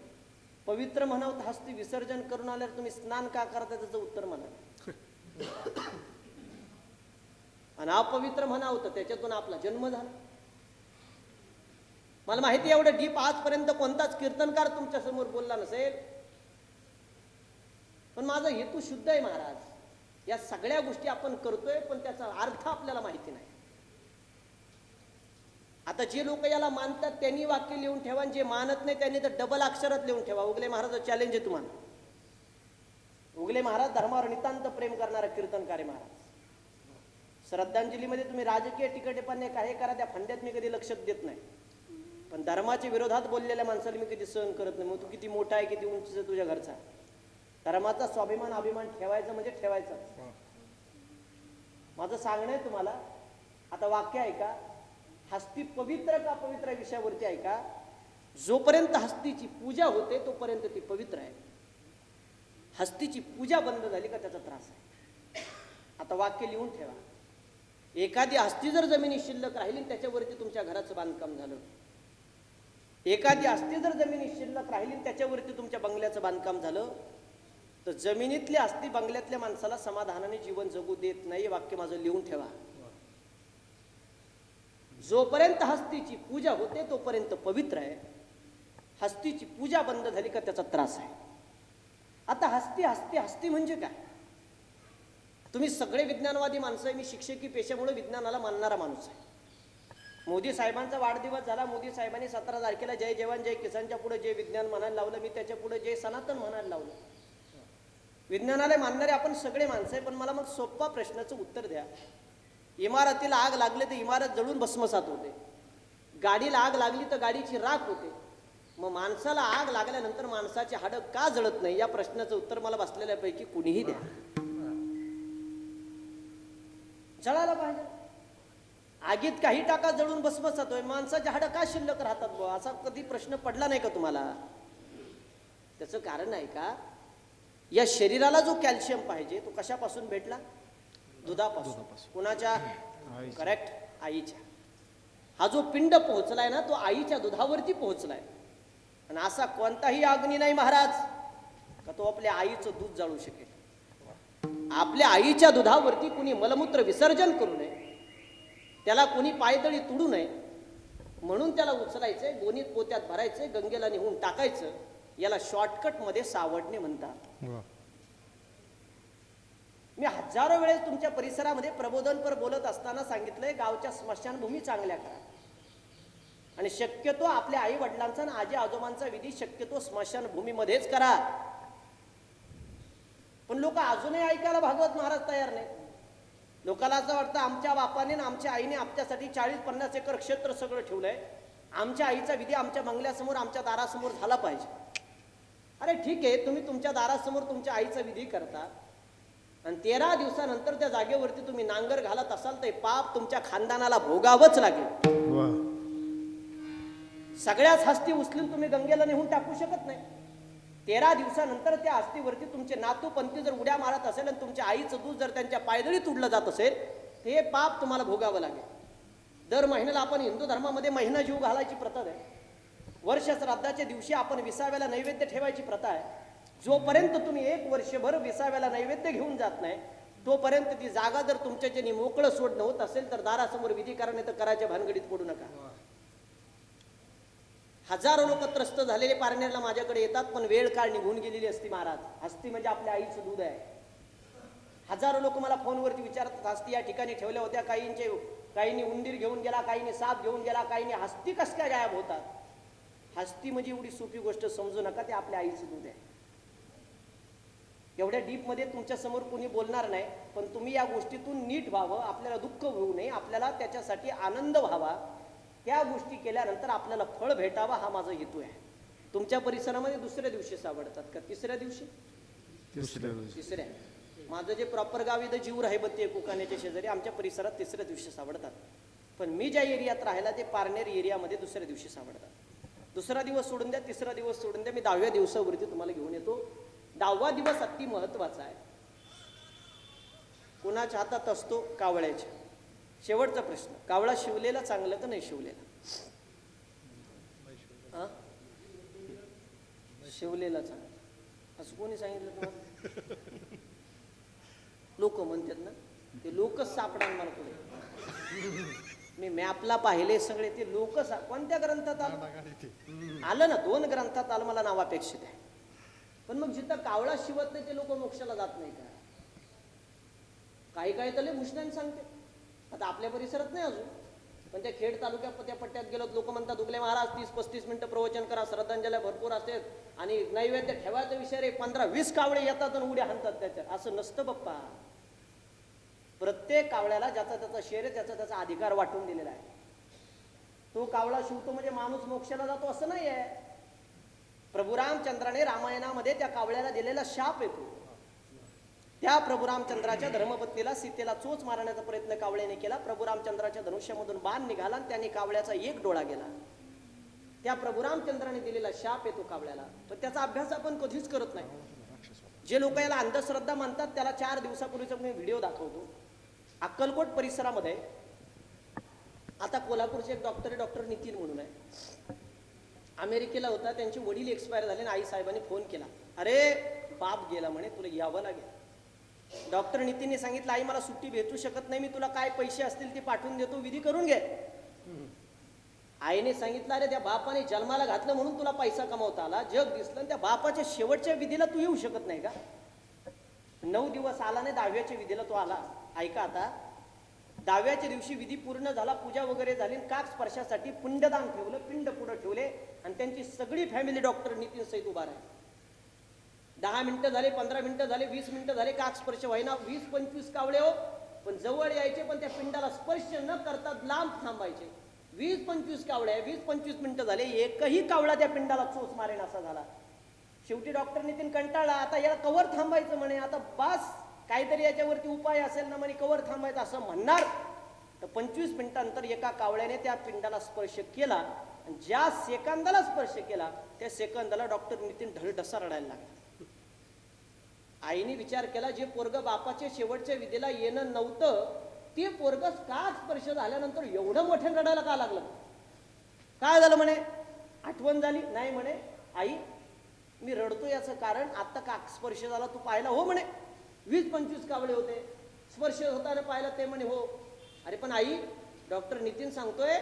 Speaker 2: पवित्र म्हणावं तर हस्ती विसर्जन करून आल्यावर तुम्ही स्नान का करता त्याचं उत्तर म्हणा. आणि अपवित्र म्हणावं तर त्याच्यातून आपला जन्म झाला. मला माहिती एवढं डीप आजपर्यंत कोणताच कीर्तनकार तुमच्या समोर बोलला नसेल, पण माझा हेतू शुद्ध आहे महाराज. या सगळ्या गोष्टी आपण करतोय पण त्याचा अर्थ आपल्याला माहिती नाही. आता जे लोक याला मानतात त्यांनी वाक्य लिहून ठेवा, जे मानत नाही त्यांनी तर डबल अक्षरात लिहून ठेवा. उगले महाराज चॅलेंज आहे तुम्हाला. उगले महाराज धर्मावर नितांत प्रेम करणारा कीर्तनकार आहे महाराज. श्रद्धांजलीमध्ये तुम्ही राजकीय तिकटेपणे काही करा, त्या फंड्यात मी कधी लक्ष देत नाही, पण धर्माच्या विरोधात बोललेल्या माणसाला मी कधी सहन करत नाही. मग तू किती मोठा आहे, किती उंचीचा तुझ्या घरचा, धर्माचा स्वाभिमान अभिमान ठेवायचा म्हणजे ठेवायचा. माझं सांगणं आहे तुम्हाला. आता वाक्य ऐका, हस्ती पवित्र का पवित्र विषयावरती ऐका. जोपर्यंत हस्तीची पूजा होते तोपर्यंत ती पवित्र आहे. हस्तीची पूजा बंद झाली का त्याचा त्रास आहे. आता वाक्य लिहून ठेवा. एखादी हस्ती जर जमिनी शिल्लक राहिली त्याच्यावरती तुमच्या घराचं बांधकाम झालं, एखादी हस्ती जर जमिनी शिल्लक राहिली त्याच्यावरती तुमच्या बंगल्याचं बांधकाम झालं, तर जमिनीतली हस्ती बंगल्यातल्या माणसाला समाधानाने जीवन जगू देत नाही. वाक्य माझं लिहून ठेवा. जोपर्यंत हस्तीची पूजा होते तोपर्यंत पवित्र आहे. हस्तीची पूजा बंद झाली का त्याचा त्रास आहे. आता हस्ती हस्ती हस्ती म्हणजे काय? तुम्ही सगळे विज्ञानवादी माणसं आहे. मी शिक्षकी पेशामुळे विज्ञानाला मानणारा माणूस आहे. मोदी साहेबांचा वाढदिवस झाला, मोदी साहेबांनी 17 तारखेला जय जवान जय किसानच्या पुढे जय विज्ञान म्हणायला लावलं, मी त्याच्या पुढे जय सनातन म्हणायला लावलं. विज्ञानाला मानणारे आपण सगळे माणसं आहे. पण मला मग सोपा प्रश्नाचं उत्तर द्या. इमारतीला आग लागले तर इमारत जळून भस्मसात होते, गाडीला आग लागली तर गाडीची राख होते. मग माणसाला आग लागल्यानंतर माणसाचे हाडं का जळत नाही, या प्रश्नाचं उत्तर मला बसलेल्यापैकी कुणीही द्या. जळायला पाहिजे. आगीत काही टाका जळून भस्मसात होय, माणसाचे हाडं का शिल्लक राहतात बुवा, असा कधी प्रश्न पडला नाही का तुम्हाला? त्याचं कारण आहे का, या शरीराला जो कॅल्शियम पाहिजे तो कशापासून भेटला? दुधापासून. कुणाच्या? करेक्ट, आईच्या. हा जो पिंड पोहोचलाय ना तो आईच्या दुधावरती पोहोचलाय. आणि असा कोणताही अग्नी नाही महाराज का तो आपल्या आईचं दूध जाळू शकेल. आपल्या आईच्या दुधावरती कुणी मलमूत्र विसर्जन करू नये, त्याला कुणी पायदळी तुडू नये, म्हणून त्याला उचलायचंय, गोणीत पोत्यात भरायचंय, गंगेला निहून टाकायचं. याला शॉर्टकट मध्ये सावडणे म्हणतात. मी हजारो वेळेस तुमच्या परिसरामध्ये प्रबोधनपर बोलत असताना सांगितलंय, गावच्या स्मशानभूमी चांगल्या करा. आणि शक्यतो आपल्या आई वडिलांचा आणि आजी आजोबांचा विधी शक्यतो स्मशानभूमीमध्येच करा. पण लोक अजूनही ऐकायला भागवत महाराज तयार नाही. लोकांना असं वाटतं आमच्या बापाने आणि आमच्या आईने आमच्यासाठी 40-50 एकर क्षेत्र सगळं ठेवलंय, आमच्या आईचा विधी आमच्या बंगल्यासमोर आमच्या दारासमोर झाला पाहिजे. अरे ठीक आहे, तुम्ही तुमच्या दारासमोर तुमच्या आईचा विधी करता आणि 13 दिवसानंतर त्या जागेवरती तुम्ही नांगर घालत असाल तर पाप तुमच्या खानदानाला भोगावंच लागेल. सगळ्याच हस्ती उचलून तुम्ही गंगेला नेऊन टाकू शकत नाही. 13 दिवसानंतर त्या हस्तीवरती तुमचे नातू पंथी जर उड्या मारत असेल आणि तुमच्या आईचं दूध जर त्यांच्या पायदळीत उडलं जात असेल ते पाप तुम्हाला भोगावं लागेल. दर महिन्याला आपण हिंदू धर्मामध्ये महिना जीव घालायची प्रथा आहे. वर्ष श्राद्धाच्या दिवशी आपण विसाव्याला नैवेद्य ठेवायची प्रथा आहे. जोपर्यंत तुम्ही 1 वर्षभर विसाव्याला नैवेद्य घेऊन जात नाही तोपर्यंत ती जागा जर तुमच्याच्यानी मोकळं सोडणं होत असेल तर दारासमोर विधी करा, नाही तर करायच्या भानगडीत पडू नका. हजारो लोक त्रस्त झालेले पारनेरला माझ्याकडे येतात, पण वेळ काळ निघून गेलेली असती महाराज. हस्ती म्हणजे आपल्या आईचं दूध आहे. हजारो लोक मला फोनवरती विचारतात, हस्ती या ठिकाणी ठेवल्या होत्या, काहींनी उंदीर घेऊन गेला, काहींनी साप घेऊन गेला, काहींनी हस्ती कस काय गायब होतात. हस्ती म्हणजे एवढी सोपी गोष्ट समजू नका, ते आपल्या आईचं दूध आहे. एवढ्या डीपमध्ये तुमच्या समोर कोणी बोलणार नाही, पण तुम्ही या गोष्टीतून नीट व्हावं, आपल्याला दुःख होऊ नये, आपल्याला त्याच्यासाठी आनंद व्हावा, त्या गोष्टी केल्यानंतर आपल्याला फळ भेटावा, हा माझा हेतू आहे. तुमच्या परिसरामध्ये दुसऱ्या दिवशी सावडतात का तिसऱ्या दिवशी? तिसऱ्या. माझं जे प्रॉपर गाव इथं जीव राहिबत्ती कोकाण्याच्या शेजारी, आमच्या परिसरात तिसऱ्या दिवशी सावडतात. पण मी ज्या एरियात राहिला ते पारनेर एरियामध्ये दुसऱ्या दिवशी सावडतात. दुसरा दिवस सोडून द्या, तिसरा दिवस सोडून द्या, मी 10व्या दिवसावरती तुम्हाला घेऊन येतो. 10वा दिवस अति महत्वाचा आहे. कुणाच्या हातात असतो? कावळ्याच्या. शेवटचा प्रश्न, कावळा शिवलेला चांगलं का नाही शिवलेला? शिवलेला चांगला असं कोणी सांगितलं तुम्हाला? लोक म्हणतात ना, ते लोकच सापडा मला पुढे. मी मॅपला पाहिले सगळे, ते लोक कोणत्या ग्रंथात आलं ना? 2 ग्रंथात आलं, मला नाव अपेक्षित आहे. पण मग जिथं कावळा शिवत नाही ते लोक मोक्षाला जात नाही का? काही काही तर लय मुष्णाने सांगते. आता आपल्या परिसरात नाही अजून, पण त्या खेड तालुक्यात त्या पट्ट्यात गेलो, लोक म्हणतात दुगले महाराज 30-35 मिनिटं प्रवचन करा, श्रद्धांजल्या भरपूर असतात आणि नैवेद्य ठेवायचा विषय रे, 15-20 कावळे येतात आणि उड्या हाणतात त्याच्यात. असं नसतं बाप्पा. प्रत्येक कावळ्याला ज्याचा त्याचा शेर आहे, त्याचा त्याचा अधिकार वाटून दिलेला आहे. तो कावळा शिवतो म्हणजे माणूस मोक्षाला जातो असं नाही आहे. प्रभू रामचंद्राने रामायणामध्ये त्या कावळ्याला दिलेला शाप येतो. त्या प्रभू रामचंद्राच्या धर्मपत्नीला सीतेला चोच मारण्याचा प्रयत्न कावळ्याने केला. प्रभू रामचंद्राच्या धनुष्यामधून बाण निघाला आणि त्याने कावळ्याचा एक डोळा गेला. त्या प्रभू रामचंद्राने दिलेला शाप येतो कावळ्याला, पण त्याचा अभ्यास आपण कधीच करत नाही. जे लोक याला अंधश्रद्धा मानतात त्याला 4 दिवसापूर्वीचा मी व्हिडिओ दाखवतो. अक्कलकोट परिसरामध्ये आता कोल्हापूरचे एक डॉक्टर आहे, डॉक्टर नितीन म्हणून आहे, अमेरिकेला होता. त्यांचे वडील एक्सपायर झाले आणि आई साहेबांनी फोन केला, अरे बाप गेला म्हणे, तुला यावं लागेल. डॉक्टर नितीनने सांगितलं, आई मला सुट्टी भेटू शकत नाही, मी तुला काय पैसे असतील ते पाठवून देतो, विधी करून घे. आईने सांगितलं, अरे त्या बापाने जन्माला घातलं म्हणून तुला पैसा कमावता आला, जग दिसलं, आणि त्या बापाच्या शेवटच्या विधीला तू येऊ शकत नाही का? 9 दिवस आला नाही, 10व्याच्या विधीला तो आला. ऐका आता, 10व्याच्या दिवशी विधी पूर्ण झाला, पूजा वगैरे झाली, काक स्पर्शासाठी पिंडदान ठेवलं, पिंड पुढे ठेवले आणि त्यांची सगळी फॅमिली डॉक्टर नितीन सहित उभा राहिली. 10 मिनिटं झाले, 15 मिनिटं झाले, 20 मिनिटं झाले, काक स्पर्श व्हायना. 20-25 कावळे हो, पण जवळ यायचे, पण त्या पिंडाला स्पर्श न करता लांब थांबायचे. 20-25 कावळे, 20-25 मिनिटं झाले, एकही कावळा त्या पिंडाला चोच मारेन असा झाला. शेवटी डॉक्टर नितीन कंटाळला, आता याला कवर थांबायचं म्हणे, आता बास काहीतरी याच्यावरती उपाय असेल ना म्हणे, कवर थांबायचं असं म्हणणार. तर 25 मिनिटांनंतर एका कावळ्याने त्या पिंडाला स्पर्श केला आणि ज्या सेकंदाला स्पर्श केला त्या सेकंदाला डॉक्टर नितीन ढळढसा रडायला लागला. आईने विचार केला, जे पोरग बापाच्या शेवटच्या विधीला येणं नव्हतं ते पोरग का स्पर्श झाल्यानंतर एवढं मोठ्या रडायला का लागलं? काय झालं म्हणे? आठवण झाली? नाही म्हणे, आई मी रडतो याचं कारण आता का स्पर्श झाला तू पाहिला? हो म्हणे, 20-25 कावळे होते, स्पर्श होताना पाहिलं ते म्हणे हो. अरे पण आई, डॉक्टर नितीन सांगतोय,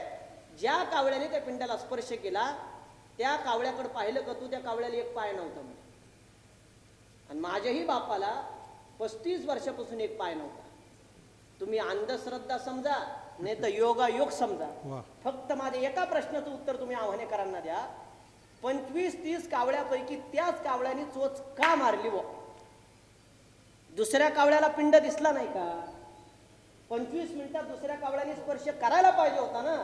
Speaker 2: ज्या कावळ्याने त्या पिंडाला स्पर्श केला त्या कावळ्याकडे पाहिलं का तू? त्या कावळ्याला एक पाय नव्हता म्हणे. आणि माझ्याही बापाला 35 वर्षापासून एक पाय नव्हता. तुम्ही अंधश्रद्धा समजा नाही तर योगायोग समजा, फक्त माझ्या एका प्रश्नाचं उत्तर तुम्ही आव्हानेकरांना द्या. 25-30 कावळ्यापैकी त्याच कावळ्याने चोच का मारली? व दुसऱ्या कावळ्याला पिंड दिसला नाही का? 25 मिनिटात दुसऱ्या कावळ्याने स्पर्श करायला पाहिजे होता ना.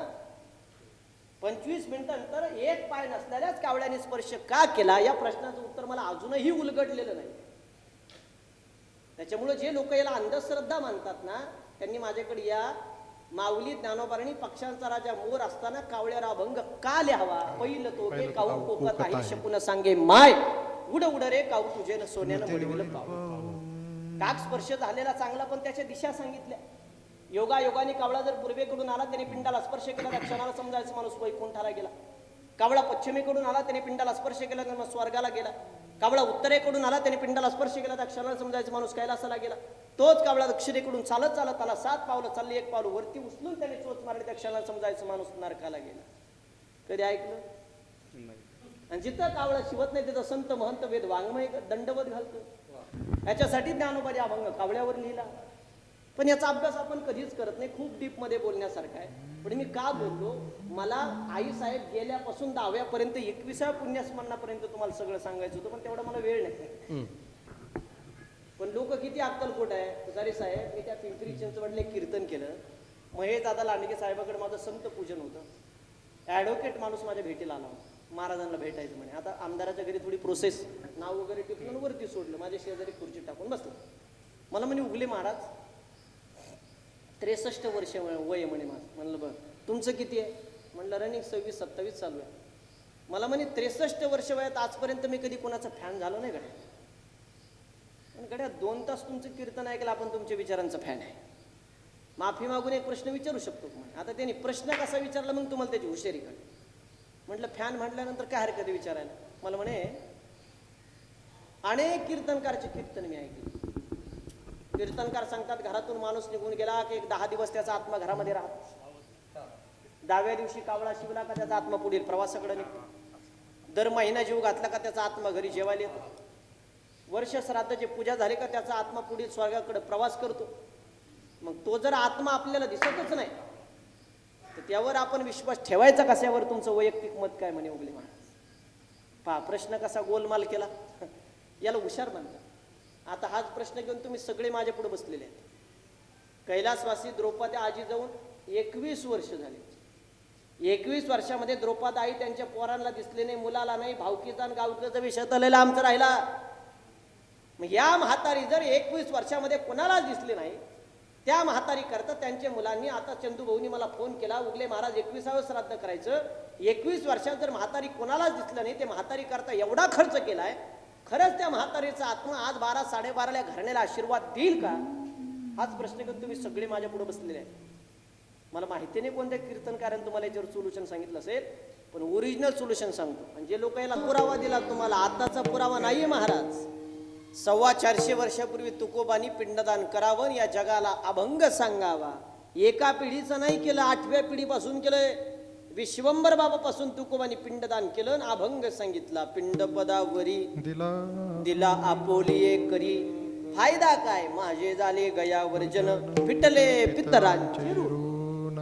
Speaker 2: 25 मिनिटांनंतर एक पाय नसलेल्याच कावळ्याने स्पर्श का केला? या प्रश्नाचं उत्तर मला अजूनही उलगडलेलं नाही. त्याच्यामुळे जे लोक याला अंधश्रद्धा मानतात ना, त्यांनी माझ्याकडे या. माऊली ज्ञानोबारांनी पक्षांचा राजा मोर असताना कावळ्यावर अभंग का लिहावा? पहिलं तो के काऊ कोकत आहे शकुन सांगे माय, उड उड रे काऊ तुझे न सोन्यानं बडविलं पाऊ. काक स्पर्श झालेला चांगला, पण त्याच्या दिशा सांगितल्या. योगायोगाने कावळा जर पूर्वेकडून आला त्याने पिंडाला स्पर्श केला त्या क्षणाला समजायचं माणूस वैकुंठाला गेला. कावळा पश्चिमेकडून आला त्याने पिंडाला स्पर्श केला तर स्वर्गाला गेला. कावळा उत्तरेकडून आला त्याने पिंडाला स्पर्श केला त्या क्षणाला समजायचं माणूस कैलासाला गेला. तोच कावळा दक्षिणेकडून चालत चालत आला, 7 पावलं चालली, 1 पाऊल वरती उचलून त्याने चोच मारली त्या क्षणाला समजायचं माणूस नरकाला गेला. कधी ऐकलं? आणि जिथं कावळा शिवत नाही तिथं संत महंत वेद वाङ्मय दंडवत घालतो. याच्यासाठी ज्ञानोबाने अभंग कावळ्यावर लिहिला. पण याचा अभ्यास आपण कधीच करत नाही. खूप डीप मध्ये बोलण्यासारखा आहे. पण मी का बोललो? मला आई साहेब गेल्यापासून 10व्यापर्यंत 21व्या पुण्यस्मरणापर्यंत तुम्हाला सगळं सांगायचं होतं, पण तेवढा मला वेळ नाही. पण लोक किती अक्कलकोट आहे. पुजारी साहेब, मी त्या पिंपरी चिंचवडले कीर्तन केलं. महेश दादा लांडगे साहेबाकडे माझं संत पूजन होतं. ॲडव्होकेट माणूस माझ्या भेटीला आला होता. महाराजांना भेटायचं म्हणे. आता आमदाराच्या घरी थोडी प्रोसेस, नाव वगैरे टिपून वरती सोडलं. माझ्या शेजारी खुर्ची टाकून बसलं. मला म्हणे उगले महाराज 63 वर्ष वय म्हणे माझं. म्हणलं बरं, तुमचं किती आहे? म्हणलं रनिंग 26-27 चालू आहे. मला म्हणे 63 वर्ष वयात आजपर्यंत मी कधी कोणाचा फॅन झालो नाही गड्या. पण गड्या 2 तास तुमचं कीर्तन ऐकलं, आपण तुमच्या विचारांचा फॅन आहे. माफी मागून एक प्रश्न विचारू शकतो का? आता त्यांनी प्रश्न कसा विचारला मग तुम्हाला त्याची हुशारी कळली. म्हटलं फॅन म्हटल्यानंतर काय हरकत आहे विचारायला. मला म्हणे अनेक कीर्तनकारचे कीर्तन मी ऐकले. कीर्तनकार सांगतात घरातून माणूस निघून गेला की एक 10 दिवस त्याचा आत्मा घरामध्ये राहतो. 10व्या दिवशी कावळा शिवला का त्याचा आत्मा पुढील प्रवासाकडे निघतो. दर महिना जीव घातला का त्याचा आत्मा घरी जेवायला येतो. वर्ष श्राद्धाची पूजा झाली का त्याचा आत्मा पुढील स्वर्गाकडे प्रवास करतो. मग तो जर आत्मा आपल्याला दिसतच नाही तर त्यावर आपण विश्वास ठेवायचा कशावर? तुमचं वैयक्तिक मत काय म्हणे उगले महाराज. पहा प्रश्न कसा गोलमाल केला. याला हुशार म्हणतात. आता हाच प्रश्न घेऊन तुम्ही सगळे माझ्या पुढे बसलेले आहेत. कैलासवासी द्रौपदी आजी जाऊन 21 वर्ष झाली. 21 वर्षामध्ये द्रौपदी आई त्यांच्या पोरांना दिसले नाही, मुलाला नाही, भावकीचा आणि गावकीचा विषय तलेला आमचा राहिला. मग या म्हातारी जर 21 वर्षामध्ये कोणालाच दिसले नाही, त्या म्हातारी करता त्यांच्या मुलांनी आता चंदूभाऊनी मला फोन केला, उगले महाराज 21वे श्राद्ध करायचं. 21 वर्षात जर म्हातारी कोणालाच दिसलं नाही, ते म्हातारी करता एवढा खर्च केलाय, खरंच त्या म्हातारीचा आत्मा आज 12-12:30 घराण्याला आशीर्वाद देईल का? हाच प्रश्न घेऊन तुम्ही सगळे माझ्या पुढे बसलेले आहेत. मला माहिती नाही कोणत्या कीर्तनकारांनी तुम्हाला याच्यावर सोल्युशन सांगितलं असेल, पण ओरिजिनल सोल्युशन सांगतो. आणि जे लोक याला पुरावा दिला तुम्हाला, आताचा पुरावा नाहीये महाराज. 425 वर्षापूर्वी तुकोबांनी पिंडदान करावं, या जगाला अभंग सांगावा. एका पिढीचं नाही केलं, 8व्या पिढीपासून केलंय. विश्वंभर बाबापासून तुकोबांनी पिंडदान केलं, अभंग सांगितला. पिंडपदावरी दिला आपोलिये करी, फायदा काय माझे झाले गया वर्जन, फिटले पितरांचे ऋण.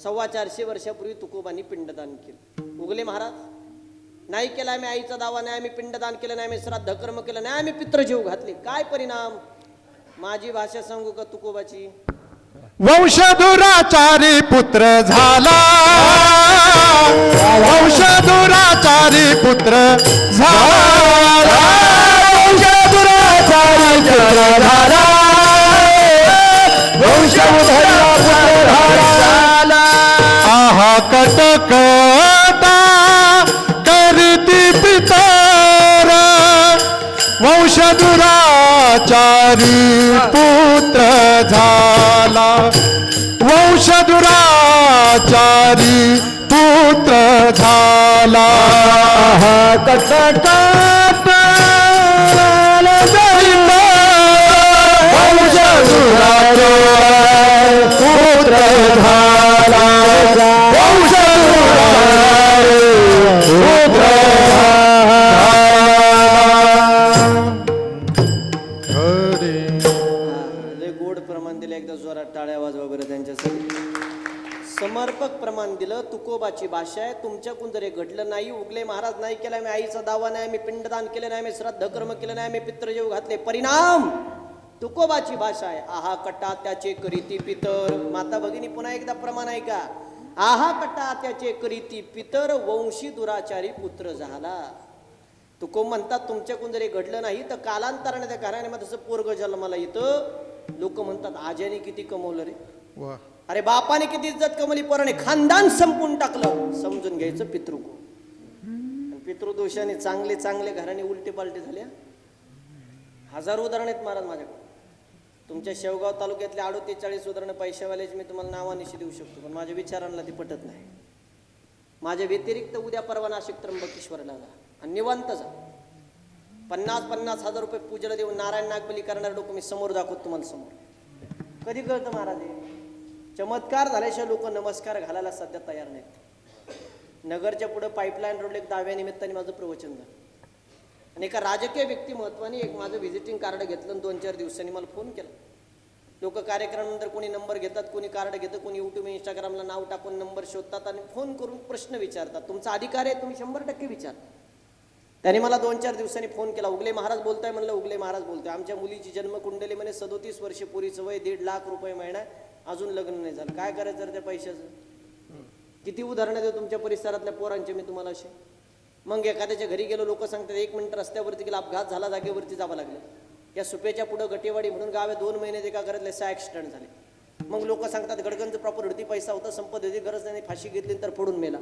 Speaker 2: 425 वर्षापूर्वी तुकोबांनी पिंडदान केलं. उगले महाराज नाही केला आम्ही आईचा दावा, नाही आम्ही पिंडदान केलं, नाही आम्ही श्राद्ध कर्म केलं, नाही आम्ही पितृजीव घातले. काय परिणाम? माझी भाषा सांगू का तुकोबाची?
Speaker 1: वंशधुराचारी पुत्र झाला, वंशधुराचारी पुत्र झाला, वंशधुराचारी पुत्र झाला, वंशधुरा पुत्र झाला. आहा कटकटा करती पितर, वंशधुराचारी पुत्र झाला, वंशधुराचारी पुत्र झाला. कटकटा वंशधुराचारी पुत्र झाला, वंशधुराचारी पुत्र
Speaker 2: टाळ्या वाजवा बरं त्यांच्यासाठी. समर्पक प्रमाण दिलं. तुकोबाची भाषा आहे. तुमच्याकडून जर हे घडलं नाही, उगले महाराज नाही केला, मी आईचा दावा नाही, मी पिंडदान केलं नाही, मी श्राद्ध कर्म केलं नाही, मी पितृजीव घातले, परिणाम तुकोबाची भाषा आहे. आहा कटा त्याचे करीती पितर. माता भगिनी पुन्हा एकदा प्रमाण आहे का? आहा कटा त्याचे करीती पितर, वंशी दुराचारी पुत्र झाला. तुकोब म्हणतात तुमच्याकडून जर हे घडलं नाही तर कालांतराने त्या घराण्यामध्ये असं पोरग जन्माला येतं. लोक म्हणतात आज्याने किती कमवलं रे, अरे बापाने किती इज्जत कमवली, पोराने खानदान संपून टाकलं. समजून घ्यायचं पितृको. पितृदोषाने चांगले चांगले घराने उलटे पालटे झाल्या. हजारो उदाहरण आहेत महाराज माझ्याकडे. तुमच्या शेवगाव तालुक्यातले 38-40 उदाहरणं पैशावाल्याची मी तुम्हाला नावानिशी देऊ शकतो, पण माझ्या विचारांना ती पटत नाही. माझ्या व्यतिरिक्त उद्या परवा नाशिक त्र्यंबकेश्वरला जा आणि निवांत जा. 50-50 हजार रुपये पूजेला देऊन नारायण नागबली करणार लोक मी समोर दाखवतो तुम्हाला. समोर कधी कळतं महाराज? चमत्कार झाल्याशिवाय लोक नमस्कार घालायला सध्या तयार नाहीत. नगरच्या पुढे पाईपलाईन रोडला एक 10व्या निमित्ताने माझं प्रवचन झालं आणि एका राजकीय व्यक्तिमत्वाने एक माझं व्हिजिटिंग कार्ड घेतलं आणि 2-4 दिवसांनी मला फोन केला. लोक कार्यक्रमानंतर कोणी नंबर घेतात, कोणी कार्ड घेतं, कोणी यूट्यूब इंस्टाग्रामला नाव टाकून नंबर शोधतात आणि फोन करून प्रश्न विचारतात. तुमचा अधिकार आहे, तुम्ही 100% विचार. त्याने मला 2-4 दिवसांनी फोन केला, उगले महाराज बोलताय. म्हणलं उगले महाराज बोलतोय. आमच्या मुलीची जन्मकुंडली म्हणे 37 वर्षे, पोरीचं वय 1.5 लाख रुपये महिना आहे, अजून लग्न नाही झालं. काय करायचं तर त्या पैशाचं? किती उदाहरणं देऊ तुमच्या परिसरातल्या पोरांचे मी तुम्हाला असे. मग एखाद्याच्या घरी गेलो, लोक सांगतात 1 मिनिट रस्त्यावरती गेला, अपघात झाला, जागेवरती जावं लागलं. या सुपेच्या पुढं गटेवाडी म्हणून गाव आहे, 2 महिन्यात एका घरातले 6 ॲक्सिडेंट झाले. मग लोक सांगतात गडगंज प्रॉपर्टी पैसा होता, संपत होती, गरज नाही, फाशी घेतली तर फोडून मेला.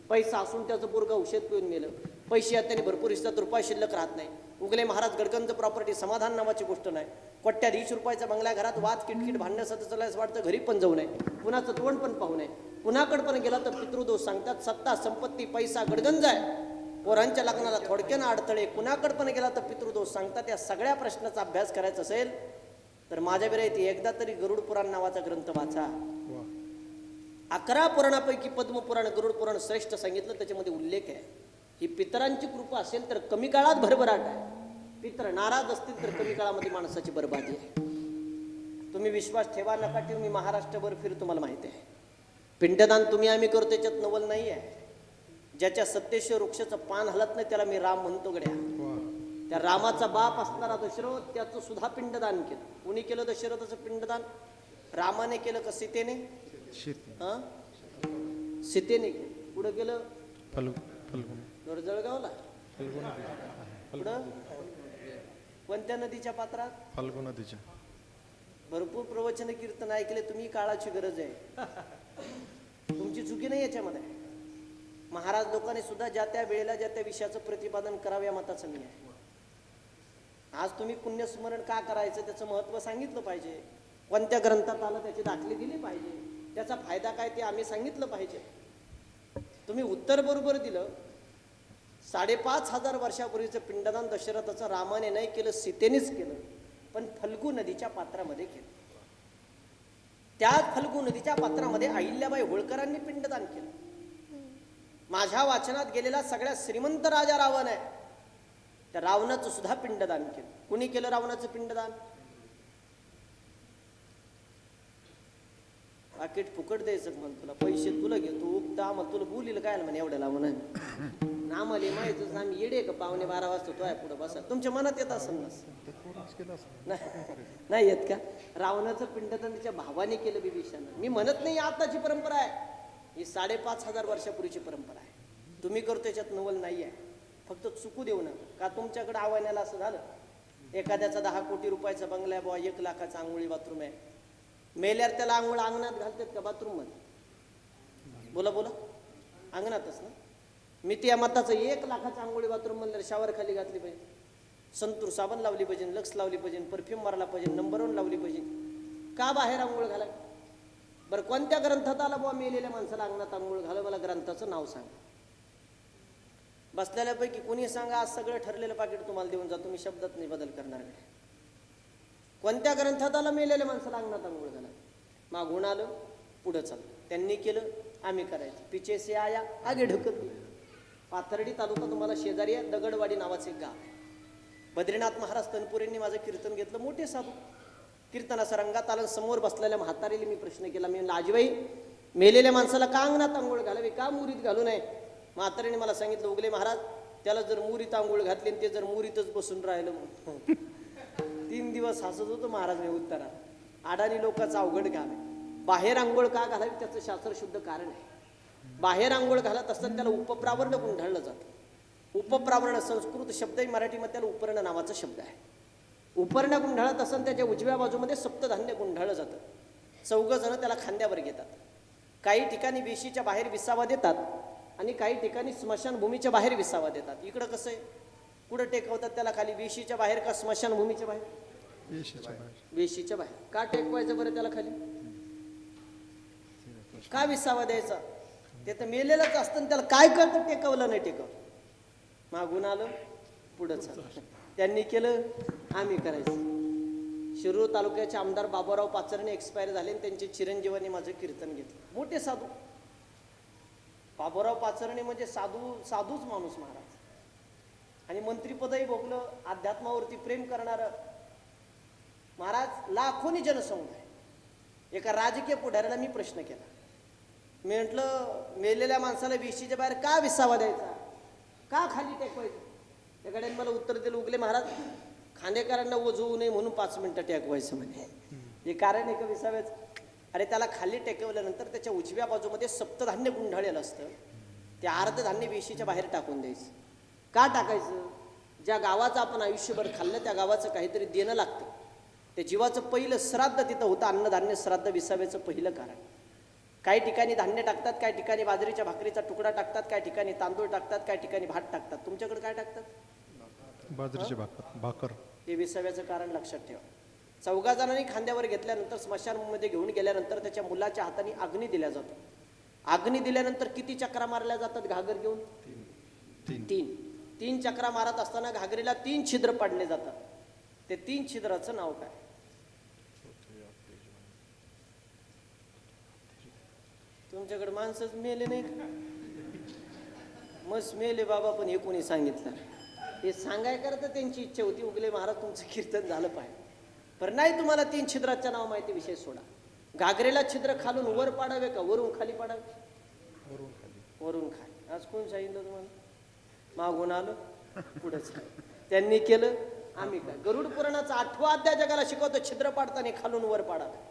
Speaker 2: पैसा असून त्याचं पोरगा औषध पिऊन मेलं. पैसे आहेत त्याने भरपूर इष्टात रुपये शिल्लक राहत नाही. उगले महाराज गडगंज प्रॉपर्टी समाधान नावाची गोष्ट नाही. कोट्यात 20 रुपयाचा बंगला, घरात वाद किटकिट भांडण्यासाठी चालायच वाटतं, घरी पण जाऊ नये, कुणाचं तोंड पण पाहू नये. कुणाकडे पण गेला तर पितृदोष सांगतात. सत्ता संपत्ती पैसा गडगंज आहे, पोरांच्या लग्नाला थोडक्यानं अडथळे, कुणाकडे पण गेला तर पितृदोष सांगतात. या सगळ्या प्रश्नाचा अभ्यास करायचा असेल तर माझ्या विरहित एकदा तरी गरुड पुराण नावाचा ग्रंथ वाचा. 11 पुराणापैकी पद्मपुराण गरुड पुराण श्रेष्ठ सांगितलं, त्याच्यामध्ये उल्लेख आहे. ही पितरांची कृपा असेल तर कमी काळात भरभराट आहे. पितर नाराज असतील तर कमी काळामध्ये माणसाची बरबादी आहे. तुम्ही विश्वास ठेवा नका ठेवू, मी महाराष्ट्रभर फिर, तुम्हाला माहिती आहे. पिंडदान तुम्ही आम्ही करतो त्याच्यात नवल नाही आहे. ज्याच्या सत्तेश्वर वृक्षाचं पान हलत नाही त्याला मी राम म्हणतो गड्या. त्या रामाचा बाप असणारा दशरथ, त्याचं सुद्धा पिंडदान केलं. कुणी केलं दशरथाचं पिंडदान? रामाने केलं का सीतेने? सीतेने केलं. पुढं गेलं जळगावला. पुढं कोणत्या नदीच्या पात्रात?
Speaker 1: फाल्गु नदीच्या.
Speaker 2: भरपूर प्रवचन कीर्तन ऐकले तुम्ही. काळाची गरज आहे, तुमची चुकी नाही याच्यामध्ये. महाराज लोकांनी सुद्धा ज्या त्या वेळेला ज्या त्या विषयाचं प्रतिपादन करावं या मताचं मी आहे. आज तुम्ही पुण्यस्मरण का करायचं त्याचं महत्त्व सांगितलं पाहिजे. कोणत्या ग्रंथात आलं त्याची दाखले दिली पाहिजे. त्याचा फायदा काय ते आम्ही सांगितलं पाहिजे. तुम्ही उत्तर बरोबर दिलं. 5,500 वर्षापूर्वीचं पिंडदान दशरथाचं रामाने नाही केलं, सीतेनेच केलं, पण फल्गू नदीच्या पात्रामध्ये केलं. त्या फल्गू नदीच्या पात्रामध्ये अहिल्याबाई होळकरांनी पिंडदान केलं. माझ्या वाचनात गेलेला सगळ्यात श्रीमंत राजा रावण आहे, त्या रावणाचं सुद्धा पिंडदान केलं. कुणी केलं रावणाचं पिंडदान? पाकिट फुकट द्यायचं म्हण, तुला पैसे तुला घेतो उपता मग तुला बोलील काय म्हणे एवढ्याला म्हणून. आम्हाला माहितीच आम्ही येडे का, 12:15 वाजता तो आहे पुढे बसा. तुमच्या मनात येत असेल नाही येत का? रावणाचं पिंडदान त्याच्या भावाने केलं बिभीषणानं. मी म्हणत नाही आताची परंपरा आहे, ही 5,500 वर्षापूर्वीची परंपरा आहे. तुम्ही करतो याच्यात नवल नाही आहे. फक्त चुकू देऊ नका. का तुमच्याकडे आव्हानाला असं झालं, एखाद्याचा 10 कोटी रुपयाचा बंगला आहे बुवा, 1 लाखाचा आंघोळी बाथरूम आहे, मेल्यावर त्याला आंघोळ अंगणात घालतात का बाथरूम मध्ये? बोला बोला, अंगणातच ना. मी त्या मताचं 1 लाखाचं आंघोळी बाथरूम म्हणलं शावर खाली घातली पाहिजे, संतूर साबण लावली पाहिजे, लक्स लावली पाहिजे, परफ्यूम मारला पाहिजे, नंबर 1 लावली पाहिजे. का बाहेर आंघोळ घालाय? बरं कोणत्या ग्रंथात आला बुवा मेलेल्या माणसाला अंगणात आंघोळ घाला? मला ग्रंथाचं नाव सांगा. बसलेल्यापैकी कोणी सांगा, आज सगळं ठरलेलं पाकिट तुम्हाला देऊन जातो, मी शब्दात नाही बदल करणार. कोणत्या ग्रंथात आला मेलेल्या माणसाला अंगणात आंघोळ घाला? मागून आलं पुढं चाललं. त्यांनी केलं आम्ही करायचं. पिछे से आया आगे ढकलली. पाथर्डी तालुका तुम्हाला शेजारी आहे, दगडवाडी नावाचे एक गाव आहे. बद्रीनाथ महाराज तनपुरेंनी माझं कीर्तन घेतलं. मोठे साधू कीर्तनाचं रंगात आलं. समोर बसलेल्या म्हातारीला मी प्रश्न केला. मी आजीबाई, मेलेल्या माणसाला का अंगणात आंघोळ घालावी, का मुरीत घालू नये? म्हातारीने मला सांगितलं, उगले महाराज त्याला जर मुरीत आंघोळ घातली आणि ते जर मुरीतच बसून राहिलं 3 दिवस हसत होतो महाराज मी उत्तरात. अडाणी लोकांचं अवघड काम आहे. बाहेर आंघोळ का घालावी त्याचं शास्त्रशुद्ध कारण आहे. बाहेर आंघोळ घालत असताना त्याला उपप्रावरण गुंढाळलं जातं. उपप्रावरण संस्कृत शब्द आहे, मराठीमध्ये त्याला उपर्ण नावाचा शब्द आहे. उपर्ण गुंढाळत असताना त्याच्या उजव्या बाजूमध्ये सप्तधान्य गुंढाळलं जातं. 4 जण त्याला खांद्यावर घेतात. काही ठिकाणी वेशीच्या बाहेर विसावा देतात आणि काही ठिकाणी स्मशानभूमीच्या बाहेर विसावा देतात. इकडं कसं आहे, कुठं टेकवतात त्याला? खाली वेशीच्या बाहेर का स्मशानभूमीच्या बाहेर? वेशीच्या बाहेर. का टेकवायचं बरं त्याला खाली? का विसावा द्यायचा? ते तर मेलेलंच असतं, त्याला काय कळतं टेकवलं नाही टेकवलं? मागून आलं पुढं चाललं. त्यांनी केलं आम्ही करायचं. शिरूर तालुक्याचे आमदार बाबूराव पाचरणे एक्सपायर झाले आणि त्यांचे चिरंजीवांनी माझं कीर्तन घेतलं. मोठे साधू. बाबूराव पाचरणे म्हणजे साधूच माणूस महाराज. आणि मंत्रीपदही भोगलं. अध्यात्मावरती प्रेम करणारं महाराज. लाखोनी जनसमुदाय. एका राजकीय पुढाऱ्याला मी प्रश्न केला. मी म्हटलं, मेलेल्या माणसाला वेशीच्या बाहेर का विसावा द्यायचा, का खाली टेकवायचं? त्या गाड्याने मला उत्तर दिलं, उगले महाराज खांदेकरांना ओझ होऊ नये म्हणून 5 मिनिटं टेकवायचं म्हणे. हे कारण आहे का विसाव्याचं? अरे त्याला खाली टेकवल्यानंतर त्याच्या उजव्या बाजूमध्ये सप्तधान्य गुंढाळलेलं असतं, ते अर्ध धान्य वेशीच्या बाहेर टाकून द्यायचं. का टाकायचं? ज्या गावाचं आपण आयुष्यभर खाल्लं त्या गावाचं काहीतरी देणं लागतं. त्या जीवाचं पहिलं श्राद्ध तिथं होतं, अन्नधान्य श्राद्ध विसाव्याचं पहिलं कारण. काही ठिकाणी धान्य टाकतात, काही ठिकाणी बाजरीच्या भाकरीचा तुकडा टाकतात, काही ठिकाणी तांदूळ टाकतात, काही ठिकाणी भात टाकतात. तुमच्याकडे काय टाकतात?
Speaker 1: बाजरीची भाकर.
Speaker 2: हे विसाव्याचं कारण लक्षात ठेवा. 4 जणांनी खांद्यावर घेतल्यानंतर स्मशानभूमीमध्ये घेऊन गेल्यानंतर त्याच्या मुलाच्या हाताने अग्नी दिल्या जातो. अग्नी दिल्यानंतर किती चक्रा मारल्या जातात घागर घेऊन? 3 चक्रा मारत असताना घागरीला 3 छिद्र पाडले जातात. ते 3 छिद्राचं नाव काय? तुमच्याकडे माणसंच मेले नाही का? मस्त मेले बाबा, पण हे कोणी सांगितलं? हे सांगाय करता त्यांची इच्छा होती, उगले महाराज तुमचं कीर्तन झालं पाहिजे. पण नाही, तुम्हाला 3 छिद्राचं नाव माहिती, विषय सोडा. घागरेला छिद्र खालून वर पाडावे का वरून खाली पाडावे? वरून खाली. आज कोण सांगितलं तुम्हाला? मागून आलो पुढेच त्यांनी केलं, आम्ही काय? गरुड पुराणाचा 8वा अध्याय जगाला शिकवतो, छिद्र पाडताना खालून वर पाडावे.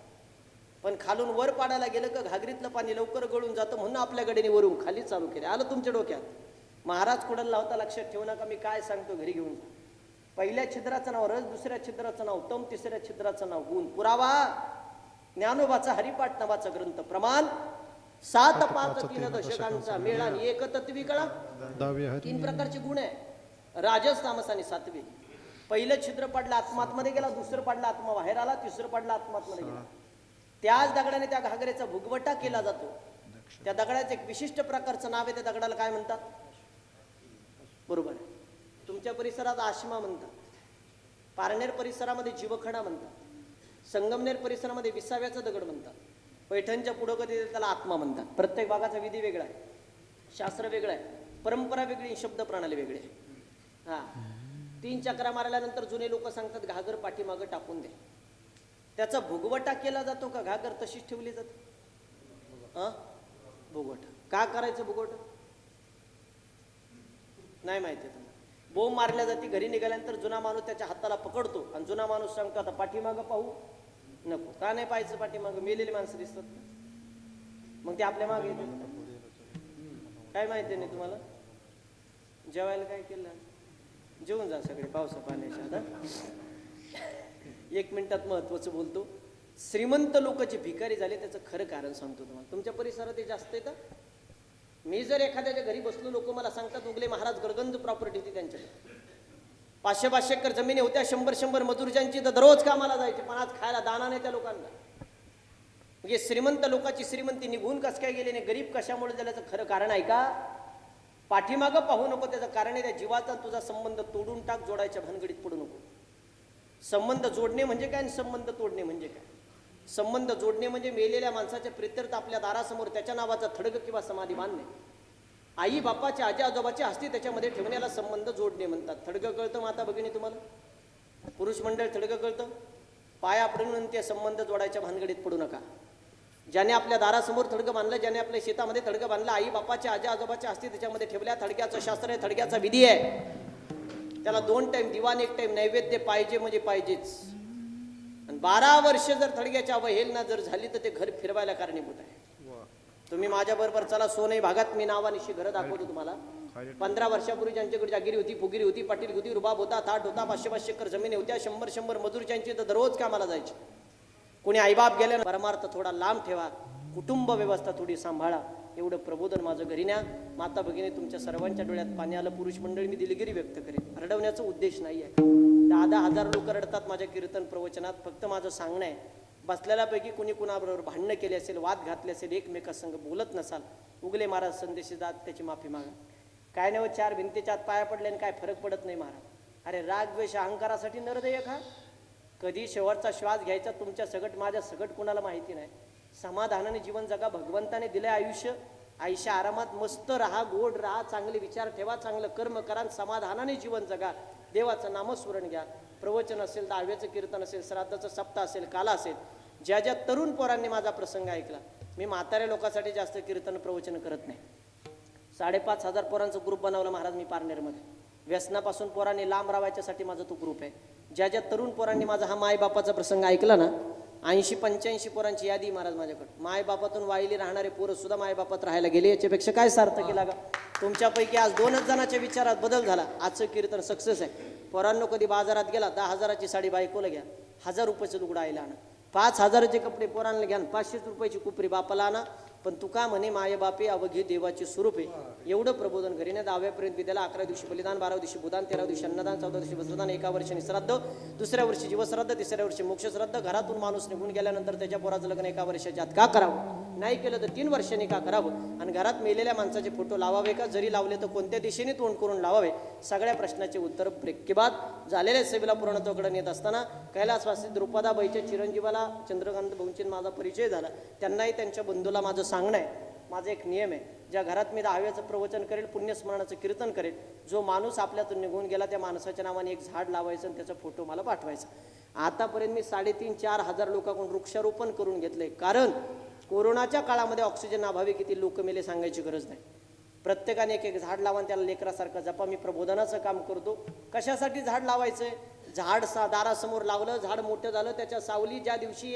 Speaker 2: पण खालून वर पाडायला गेलं का घागरीतलं पाणी लवकर गळून जातं, म्हणून आपल्या गडीने वरून खाली चालू केले. आलं तुमच्या डोक्यात? महाराज कुडाला लावता, लक्षात ठेवू नका, मी काय सांगतो घरी घेऊन जा. पहिल्या छिद्राचं नाव रस, दुसऱ्या छिद्राचं नाव तम, तिसऱ्या छिद्राचं नाव गुण. पुरावा ज्ञानोबाचा हरिपाठ नावाचा ग्रंथ. प्रमाण 7 5 3 दशकांचा मेळ आणि एकतत्वी कळा. 3 प्रकारचे गुण आहे, राजस तामस आणि सात्विक. पहिलं छिद्र पडलं आत्मात्मध्ये गेला, दुसरं पडलं आत्मा बाहेर आला, तिसरं पडलं आत्मात्मध्ये गेला. त्याच दगडाने त्या घागरेचा भुगवटा केला जातो. त्या दगडाचं एक विशिष्ट प्रकारचं नाव आहे. त्या दगडाला काय म्हणतात? बरोबर आहे, तुमच्या परिसरात आश्मा म्हणतात, पारनेर परिसरामध्ये जीवखडा म्हणतात, संगमनेर परिसरामध्ये विसाव्याचा दगड म्हणतात, पैठणच्या पुढं कधी त्याला आत्मा म्हणतात. प्रत्येक भागाचा विधी वेगळा आहे, शास्त्र वेगळं आहे, परंपरा वेगळी, शब्द प्रणाली वेगळी आहे. हा 3 चक्रा मारल्यानंतर जुने लोक सांगतात घागर पाठीमागं टाकून दे. त्याचा भुगवटा केला जातो का घागर तशीच ठेवली जाते? भुगवटा का करायचं? भुगवटा नाही माहिती तुम्हाला? बोंब मारल्या जाते, घरी निघाल्यानंतर जुना माणूस त्याच्या हाताला पकडतो आणि जुना माणूस सांगतो आता पाठीमागं पाहू नको. का नाही पाहायचं पाठीमागं? मेलेली माणसं दिसतात, मग ते आपल्या मागे येते. काय माहिती नाही तुम्हाला? जेवायला काय केलं? जेवून जा सगळे पावसा पाण्याच्या. आता 1 मिनिटात महत्वाचं बोलतो. श्रीमंत लोक जे भिकारी झाले त्याचं खरं कारण सांगतो तुम्हाला. तुमच्या परिसरात ते जास्त आहे का? मी जर एखाद्याच्या घरी बसलो, लोक मला सांगतात उगले महाराज गडगंज प्रॉपर्टी होती त्यांच्याकडे, 500-500 एकर जमिनी होत्या, 100-100 मजूर ज्यांची, तर दररोज कामाला जायचे, पण आज खायला दाना नाही त्या लोकांना. म्हणजे श्रीमंत लोकांची श्रीमंती निघून कस काय गेली नाही, गरीब कशामुळे झाल्याचं खरं कारण आहे का? पाठीमागं पाहू नको, त्याचं कारण आहे त्या जीवाचा तुझा संबंध तोडून टाक, जोडायच्या भानगडीत पडू नको. संबंध जोडणे म्हणजे काय आणि संबंध तोडणे म्हणजे काय? संबंध जोडणे म्हणजे मेलेल्या माणसाच्या प्रित्यर्थ आपल्या दारासमोर त्याच्या नावाचा थडग किंवा समाधी बांधणे. आई बापाचे, आजी आजोबाचे हस्ती त्याच्यामध्ये ठेवण्याला संबंध जोडणे म्हणतात. थडगं कळतं माता भगिनी तुम्हाला? पुरुष मंडळ थडगं कळतं? पाया पडून ते संबंध जोडायच्या भानगडीत पडू नका. ज्याने आपल्या दारासमोर थडगं बांधलं, ज्याने आपल्या शेतामध्ये थडगं बांधलं, आई बापाचे, आजी आजोबाचे हस्ती त्याच्यामध्ये ठेवल्या, थडग्याचं शास्त्र आहे, थडग्याचा विधी आहे. त्याला 2 टाइम दिवाण, 1 टाइम नैवेद्य पाहिजे म्हणजे पाहिजेच. आणि 12 वर्ष जर थडग्याच्या अवहेलना जर झाली तर ते घर फिरवायला कारणीभूत आहे. तुम्ही माझ्या बरोबर चला, सोनई भागात मी नावानिशी घरं दाखवतो तुम्हाला. 15 वर्षापूर्वी ज्यांच्याकडे जागिरी होती, फुगिरी होती, पाटील होती, रुबाब होता, थाट होता, 500-500 एकर जमिनी होत्या, 100-100 मजूर ज्यांची, तर दररोज कामाला जायचे. कोणी आईबाप गेल्या, परमार्थ थोडा लांब ठेवा, कुटुंब व्यवस्था थोडी सांभाळा, एवढं प्रबोधन माझं घरी न्या. माता भगिनी तुमच्या सर्वांच्या डोळ्यात पाणी आलं. पुरुष मंडळी मी दिलगिरी व्यक्त करेन, रडवण्याचा उद्देश नाही आहे. 10,000 लोक रडतात माझ्या कीर्तन प्रवचनात. फक्त माझं सांगणं आहे, बसलेल्यापैकी कुणी कुणाबरोबर भांडणं केली असेल, वाद घातले असेल, एकमेकासंग बोलत नसाल, उगले महाराज संदेश जात त्याची माफी मागा. काय नाही, 4 भिंतीच्या आत पाया पडल्याने काय फरक पडत नाही महाराज. अरे राग द्वेष अहंकारासाठी नरदेय खा. कधी शेवटचा श्वास घ्यायचा तुमच्या सगट माझ्या सगट कुणाला माहिती नाही. समाधानाने जीवन जगा, भगवंताने दिलंय आयुष्य. आयुष्य आरामात मस्त राहा, गोड राहा, चांगले विचार ठेवा, चांगलं कर्म करा, समाधानाने जीवन जगा. देवाचं नामस्मरण घ्या. प्रवचन असेल, दहाव्याचं कीर्तन असेल, श्राद्धाचं सप्ताह असेल, काला असेल, ज्या ज्या तरुण पोरांनी माझा प्रसंग ऐकला, मी म्हाताऱ्या लोकांसाठी जास्त कीर्तन प्रवचन करत नाही. 5,500 पोरांचा ग्रुप बनवला महाराज मी पारनेरमध्ये. व्यसनापासून पोरांनी लांब राहायच्यासाठी माझा तो ग्रुप आहे. ज्या ज्या तरुण पोरांनी माझा हा मायबापाचा प्रसंग ऐकला ना, 80-85 पोरांची यादी महाराज माझ्याकडे. मायबापातून वाहिली राहणारे पोरं सुद्धा मायबापात राहायला गेले. याच्यापेक्षा काय सार्थ केला का? तुमच्यापैकी आज 2च जणांच्या विचारात बदल झाला. आजचं कीर्तन सक्सेस आहे. पोरांनो, कधी बाजारात गेला 10,000ची साडी बायकोला घ्या, 1,000 रुपयाचं लुगडं आईला आणा, 5,000चे कपडे पोरांना घ्या, 500 रुपयाची कुपरी बापाला आणा. पण तू का म्हणे माये बापे अवघे देवाचे स्वरूप आहे. एवढं प्रबोधन करीने 10व्यापर्यंत विद्याला, 11व्या दिवशी बलिदान, 12व्या दिवशी बुदान, 13व्या दिवशी अन्नदान, 14व्या दिवशी वस्त्रदान, 1 वर्षाने श्राद्ध, 2ऱ्या वर्षी जीवश्राद्ध, 3ऱ्या वर्षी मोक्षश्राद्ध. घरातून माणूस निघून गेल्यानंतर त्याच्या पोराचं लग्न 1 वर्षाच्या आत का करावं? नाही केलं तर 3 वर्षांनी का करावं? आणि घरात मेलेल्या माणसाचे फोटो लावावे का? जरी लावले तर कोणत्या दिशेने तोंड करून लावावे? सगळ्या प्रश्नाचे उत्तर ब्रेकबाद झालेल्या सेवेला पूर्णत्वाकडे नेत असताना कैलासवासी द्रुपदाबाईच्या चिरंजीवाला चंद्रकांत भाऊंची माझा परिचय झाला. त्यांनाही त्यांच्या बंधूला माझं सांगणं आहे. माझा एक नियम आहे, ज्या घरात मी 10व्याचं प्रवचन करेल, पुण्यस्मरणाचं कीर्तन करेल, जो माणूस आपल्यातून निघून गेला त्या माणसाच्या नावाने एक झाड लावायचं आणि त्याचा फोटो मला पाठवायचा. आतापर्यंत मी 3,500-4 हजार लोकांकडून वृक्षारोपण करून घेतलंय. कारण कोरोनाच्या काळामध्ये ऑक्सिजन अभावी किती लोक मेले सांगायची गरज नाही. प्रत्येकाने एक झाड लावा, त्याला लेकरासारखं जपा. मी प्रबोधनाचं काम करतो. कशासाठी झाड लावायचंय? झाड दारासमोर लावलं, झाड मोठं झालं, त्याच्या सावली ज्या दिवशी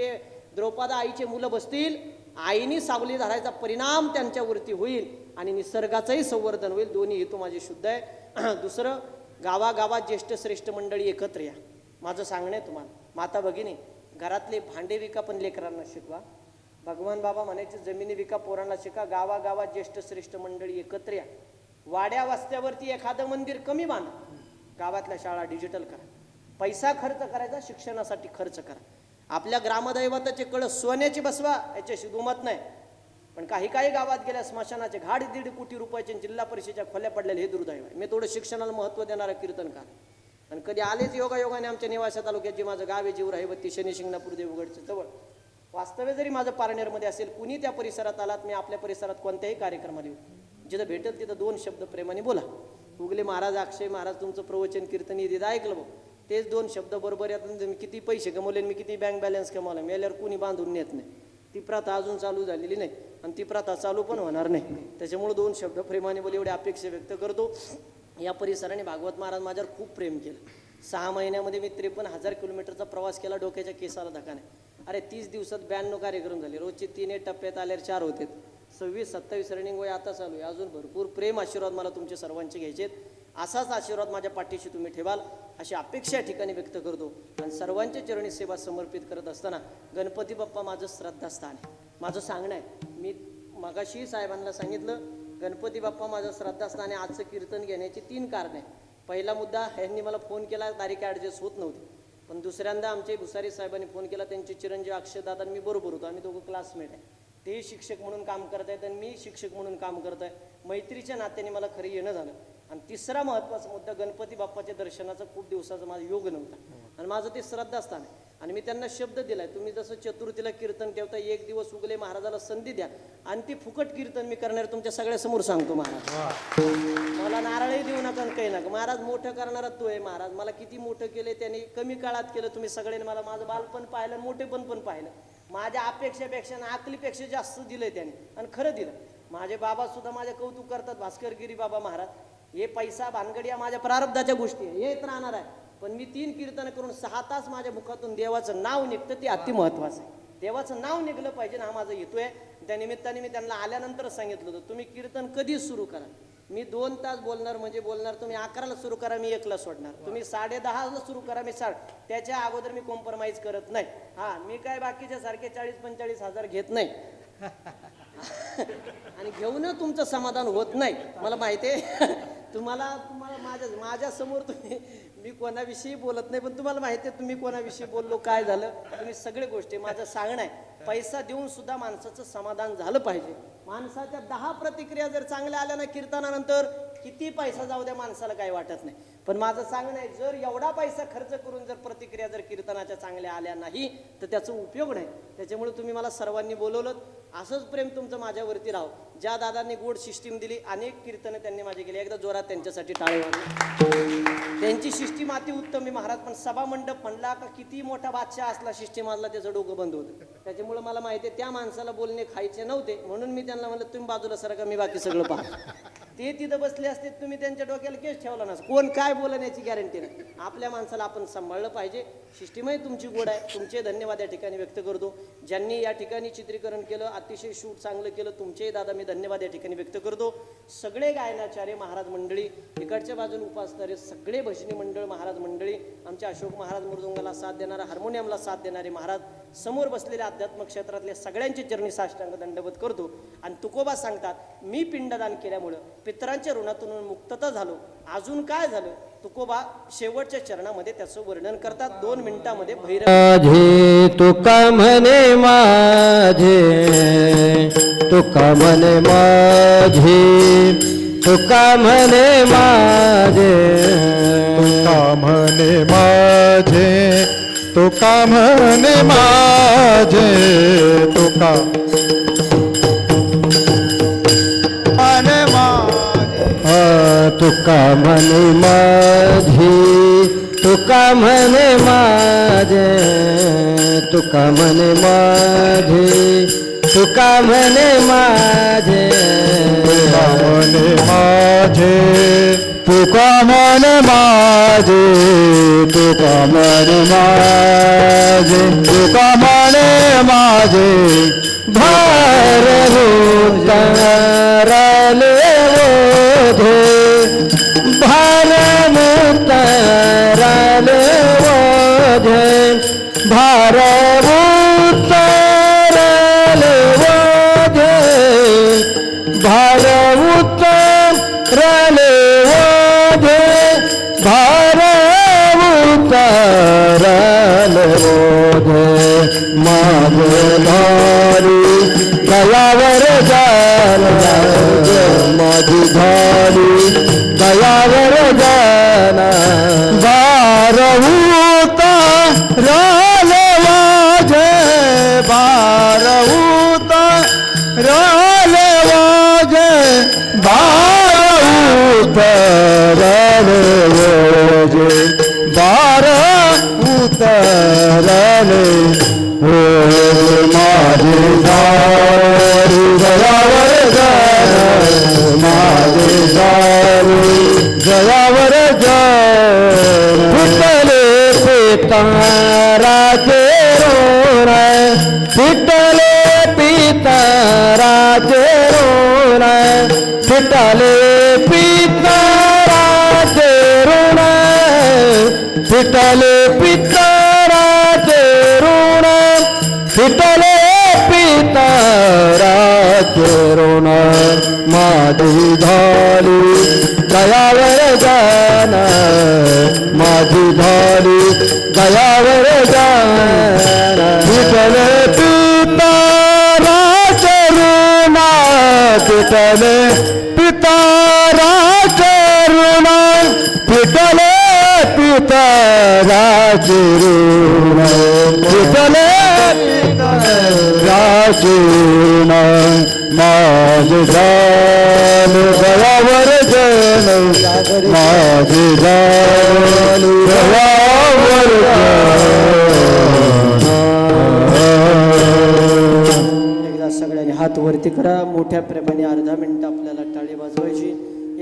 Speaker 2: द्रौपदा आईचे मुलं बसतील, आईनी सावली धरायचा परिणाम त्यांच्यावरती होईल आणि निसर्गाचंही संवर्धन होईल. दोन्ही हेतू माझे शुद्ध आहे. दुसरं, गावागावात ज्येष्ठ श्रेष्ठ मंडळी एकत्र या. माझं सांगणं आहे तुम्हाला, माता भगिनी, घरातले भांडे विका पण लेकरांना शिकवा. भगवान बाबा म्हणायचे जमिनी विका पोरांना शिका. गावागावात ज्येष्ठ श्रेष्ठ मंडळी एकत्र या. वाड्या वस्त्यावरती एखादं मंदिर कमी बांधा. गावातल्या शाळा डिजिटल करा. पैसा खर्च करायचा, शिक्षणासाठी खर्च करा. आपल्या ग्रामदैवताचे कळस सोन्याची बसवा, याच्याशी दुमत नाही. पण काही गावात गेल्या स्मशानाचे घाट 1.5 कोटी रुपयाचे जिल्हा परिषदेच्या खोल्या पडलेले हे दुर्दैव आहे. मी थोडं शिक्षणाला महत्त्व देणारा कीर्तनकार. आणि कधी आलेच योगायोगाने आमच्या निवासा तालुक्यात जे माझं गाव आहे जीवराहिवती शनी शिंगणापूर देवगडच्या जवळ. वास्तव्य जरी माझं पारनेरमध्ये असेल, कुणी त्या परिसरात आलात, मी आपल्या परिसरात कोणत्याही कार्यक्रमाला येऊ, जिथं भेटेल तिथं 2 शब्द प्रेमाने बोला. उगले महाराज, अक्षय महाराज तुमचं प्रवचन कीर्तन दिदा ऐकलं भाऊ, तेच 2 शब्द बरोबर यात. मी किती पैसे कमवले, मी किती बँक बॅलन्स कमवला, मेल्यावर कुणी बांधून नेत नाही. ती प्रथा अजून चालू झालेली नाही आणि ती प्रथा चालू पण होणार नाही. त्याच्यामुळे 2 शब्द प्रेमाने बोल, एवढी अपेक्षा व्यक्त करतो. या परिसराने भागवत महाराज माझ्यावर खूप प्रेम केलं. 6 महिन्यामध्ये मी 53,000 किलोमीटरचा प्रवास केला. डोक्याच्या केसाला धक्का नाही. अरे 30 दिवसात 92 कार्यक्रम झाले. रोजचे 3 टप्प्यात आल्यावर 4 होते. 26-27 रनिंग वय आता चालू आहे. अजून भरपूर प्रेम आशीर्वाद मला तुमचे सर्वांचे घ्यायचे. असाच आशीर्वाद माझ्या पाठीशी तुम्ही ठेवाल अशी अपेक्षा या ठिकाणी व्यक्त करतो. आणि सर्वांच्या चरणी सेवा समर्पित करत असताना गणपती बाप्पा माझं श्रद्धास्थान आहे. माझं सांगणं आहे, मी मगाशी साहेबांना सांगितलं, गणपती बाप्पा माझं श्रद्धास्थान आहे. आजचं कीर्तन घेण्याची 3 कारणं आहे. पहिला मुद्दा, ह्यांनी मला फोन केला, तारीख ॲडजस्ट होत नव्हती. पण दुसऱ्यांदा आमचे भुसारी साहेबांनी फोन केला. त्यांचे चिरंजीव अक्षयदादा मी बरोबर होतो. आम्ही दोघं क्लासमेट आहे. ते शिक्षक म्हणून काम करत आहेत आणि मी शिक्षक म्हणून काम करत आहे. मैत्रीच्या नात्याने मला खरं येणं झालं. आणि तिसरा महत्त्वाचा मुद्दा, गणपती बाप्पाच्या दर्शनाचा खूप दिवसाचा माझा योग नव्हता आणि माझं ते श्रद्धास्थान आहे. आणि मी त्यांना शब्द दिलाय, तुम्ही जसं चतुर्थीला कीर्तन ठेवता, 1 दिवस उगले महाराजाला संधी द्या आणि ती फुकट कीर्तन मी करणार तुमच्या सगळ्यासमोर सांगतो. महाराज मला नारळही देऊ नका, काही नका. महाराज मोठं करणारा तो आहे. महाराज मला किती मोठं केले त्यांनी, कमी काळात केलं. तुम्ही सगळ्यांनी मला माझं बालपण पाहिलं, मोठेपण पण पाहिलं. माझ्या अपेक्षेपेक्षा आणि आकलीपेक्षा जास्त दिलंय त्यांनी आणि खरं दिलं. माझे बाबा सुद्धा माझे कौतुक करतात, भास्करगिरी बाबा महाराज. हे पैसा भानगडी या माझ्या प्रारब्धाच्या गोष्टी आहे, येत राहणार आहे. पण मी 3 कीर्तन करून 6 तास माझ्या मुखातून देवाचं नाव निघतं, ते अति महत्वाचं आहे. देवाचं नाव निघलं पाहिजे ना, हा माझा हेतू आहे. त्या निमित्ताने मी त्यांना आल्यानंतरच सांगितलं होतं, तुम्ही कीर्तन कधी सुरू करा. मी 2 तास बोलणार म्हणजे बोलणार. तुम्ही 11ला सुरू करा, मी 1ला सोडणार. तुम्ही 10:30ला सुरू करा, मी 7. त्याच्या अगोदर मी कॉम्प्रोमाइज करत नाही. हा, मी काय बाकीच्या सारखे 40-45 हजार घेत नाही आणि घेऊन तुमचं समाधान होत नाही. मला माहिती आहे तुम्हाला माझ्या समोर तुम्ही, मी कोणाविषयी बोलत नाही, पण तुम्हाला माहिती आहे तुम्ही कोणाविषयी बोललो, काय झालं, तुम्ही सगळे गोष्टी. माझं सांगणं आहे, पैसा देऊन सुद्धा माणसाचं समाधान झालं पाहिजे. माणसाच्या 10 प्रतिक्रिया जर चांगल्या आल्या ना कीर्तनानंतर, किती पैसा जाऊ द्या माणसाला काही वाटत नाही. पण माझं सांगणं आहे, जर एवढा पैसा खर्च करून जर प्रतिक्रिया जर कीर्तनाच्या चांगल्या आल्या नाही तर त्याचा उपयोग नाही. त्याच्यामुळे तुम्ही मला सर्वांनी बोलवलं. असंच प्रेम तुमचं माझ्यावरती राहो. ज्या दादांनी गोड सिस्टीम दिली, अनेक कीर्तनं त्यांनी माझे केली. एकदा जोरात त्यांच्यासाठी टाळे वाजले. त्यांची सिस्टीम अति उत्तम आहे महाराज. पण सभा मंडप म्हणला का किती मोठा बादशाह असला, सिस्टीम असला, त्याचं डोकं बंद होतं. त्याच्यामुळे मला माहिती आहे त्या माणसाला बोलणे खायचे नव्हते. म्हणून मी त्यांना म्हणलं, तुम्ही बाजूला सरका, मी बाकी सगळं पाहतो. ते तिथं बसले असते तुम्ही त्यांच्या डोक्याला केस ठेवला नसता. कोण काय बोलण्याची गॅरंटी नाही. आपल्या माणसाला आपण सांभाळलं पाहिजे. सिस्टीमही तुमची गोड आहे. तुमचे धन्यवाद या ठिकाणी व्यक्त करतो. ज्यांनी या ठिकाणी चित्रीकरण केलं, अतिशय शूट चांगलं केलं, तुमचेही दादा मी धन्यवाद या ठिकाणी व्यक्त करतो. सगळे गायनाचार्य महाराज मंडळी, इकडच्या बाजूने उपासणारे सगळे भजनी मंडळ महाराज मंडळी, आमचे अशोक महाराज मृदुंगाला साथ देणारा, हार्मोनियमला साथ देणारे महाराज, समोर बसलेल्या अध्यात्म क्षेत्रातल्या सगळ्यांची चरणी साष्टांग दंडवत करतो. आणि तुकोबा सांगतात, मी पिंडदान केल्यामुळं पितरांच्या ऋणातून मुक्तता झालो. अजून काय झालं? तुकोबा शेवटच्या चरणामध्ये त्याचं वर्णन करतात. 2 मिनिटामध्ये भैरव
Speaker 3: माझे तुका म्हणे माझे, तुका म्हणे माझे, तुका म्हणे माझे,
Speaker 1: तुका म्हणे माझे, तुका म्हणे माझे, तुका म्हणे माझे,
Speaker 3: तुका म्हणे माझे, तुका म्हणे माझे, तुका म्हणे माझे, तुका म्हणे माझे,
Speaker 1: तुका म्हणे माझे, तुका म्हणे माझे, तुका म्हणे माझे, तुका म्हणे माझे,
Speaker 3: भार उतारले ओझे, भार उतारले ओझे, भार उतारले ओझे, भार उतारले ओझे, भार उतारले ओझे, माझे धारी दयावर जाना, माझी धारी दयावर जाना,
Speaker 1: भार उतारले माझे, भार उतारले माझे, भार उतारले माझे, भार उतारले माझे धारी दयावर जाना, माझे धारी दयावर जाना,
Speaker 3: फुटले पिताराचे रोण, फुटले पिताराचे रोण, फुटले पिताराचे ऋण, फुटले पिताराचे ऋण, फुटले पिताराचे ऋण, माझी झाली दयावर जाना, माझी झाली दयावर जाना,
Speaker 1: फुटले पिताराचे ऋण, फुटले पिताराचे ऋण, फुटले पिताराचे ऋण, फुटले पिताराचे ऋण, माझे झाले दयावर जन, माझे झाले दयावर
Speaker 2: एकदा सगळ्यांनी हात वरती करा. मोठ्या प्रेमाने अर्धा मिनिट आपल्याला टाळी वाजवायची.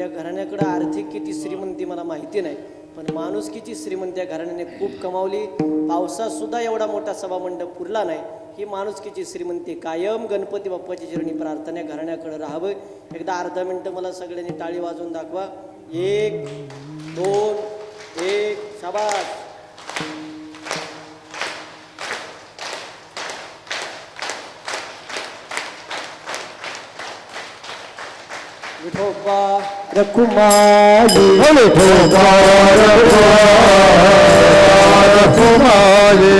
Speaker 2: या घराण्याकडे आर्थिक किती श्रीमंती मला माहिती नाही, पण माणुसकीची श्रीमंती या घराण्याने खूप कमावली. पावसात सुद्धा एवढा मोठा सभामंडप पुरला नाही. ही माणुसकीची श्रीमंती कायम गणपती बाप्पाची चरणी प्रार्थना घराण्याकडे राहावं. एकदा अर्धा मिनिटं मला सगळ्यांनी टाळी वाजवून दाखवा. 1 2 1 शाबास. विठोबा रखुमाई,
Speaker 1: विठोबा रखुमाई,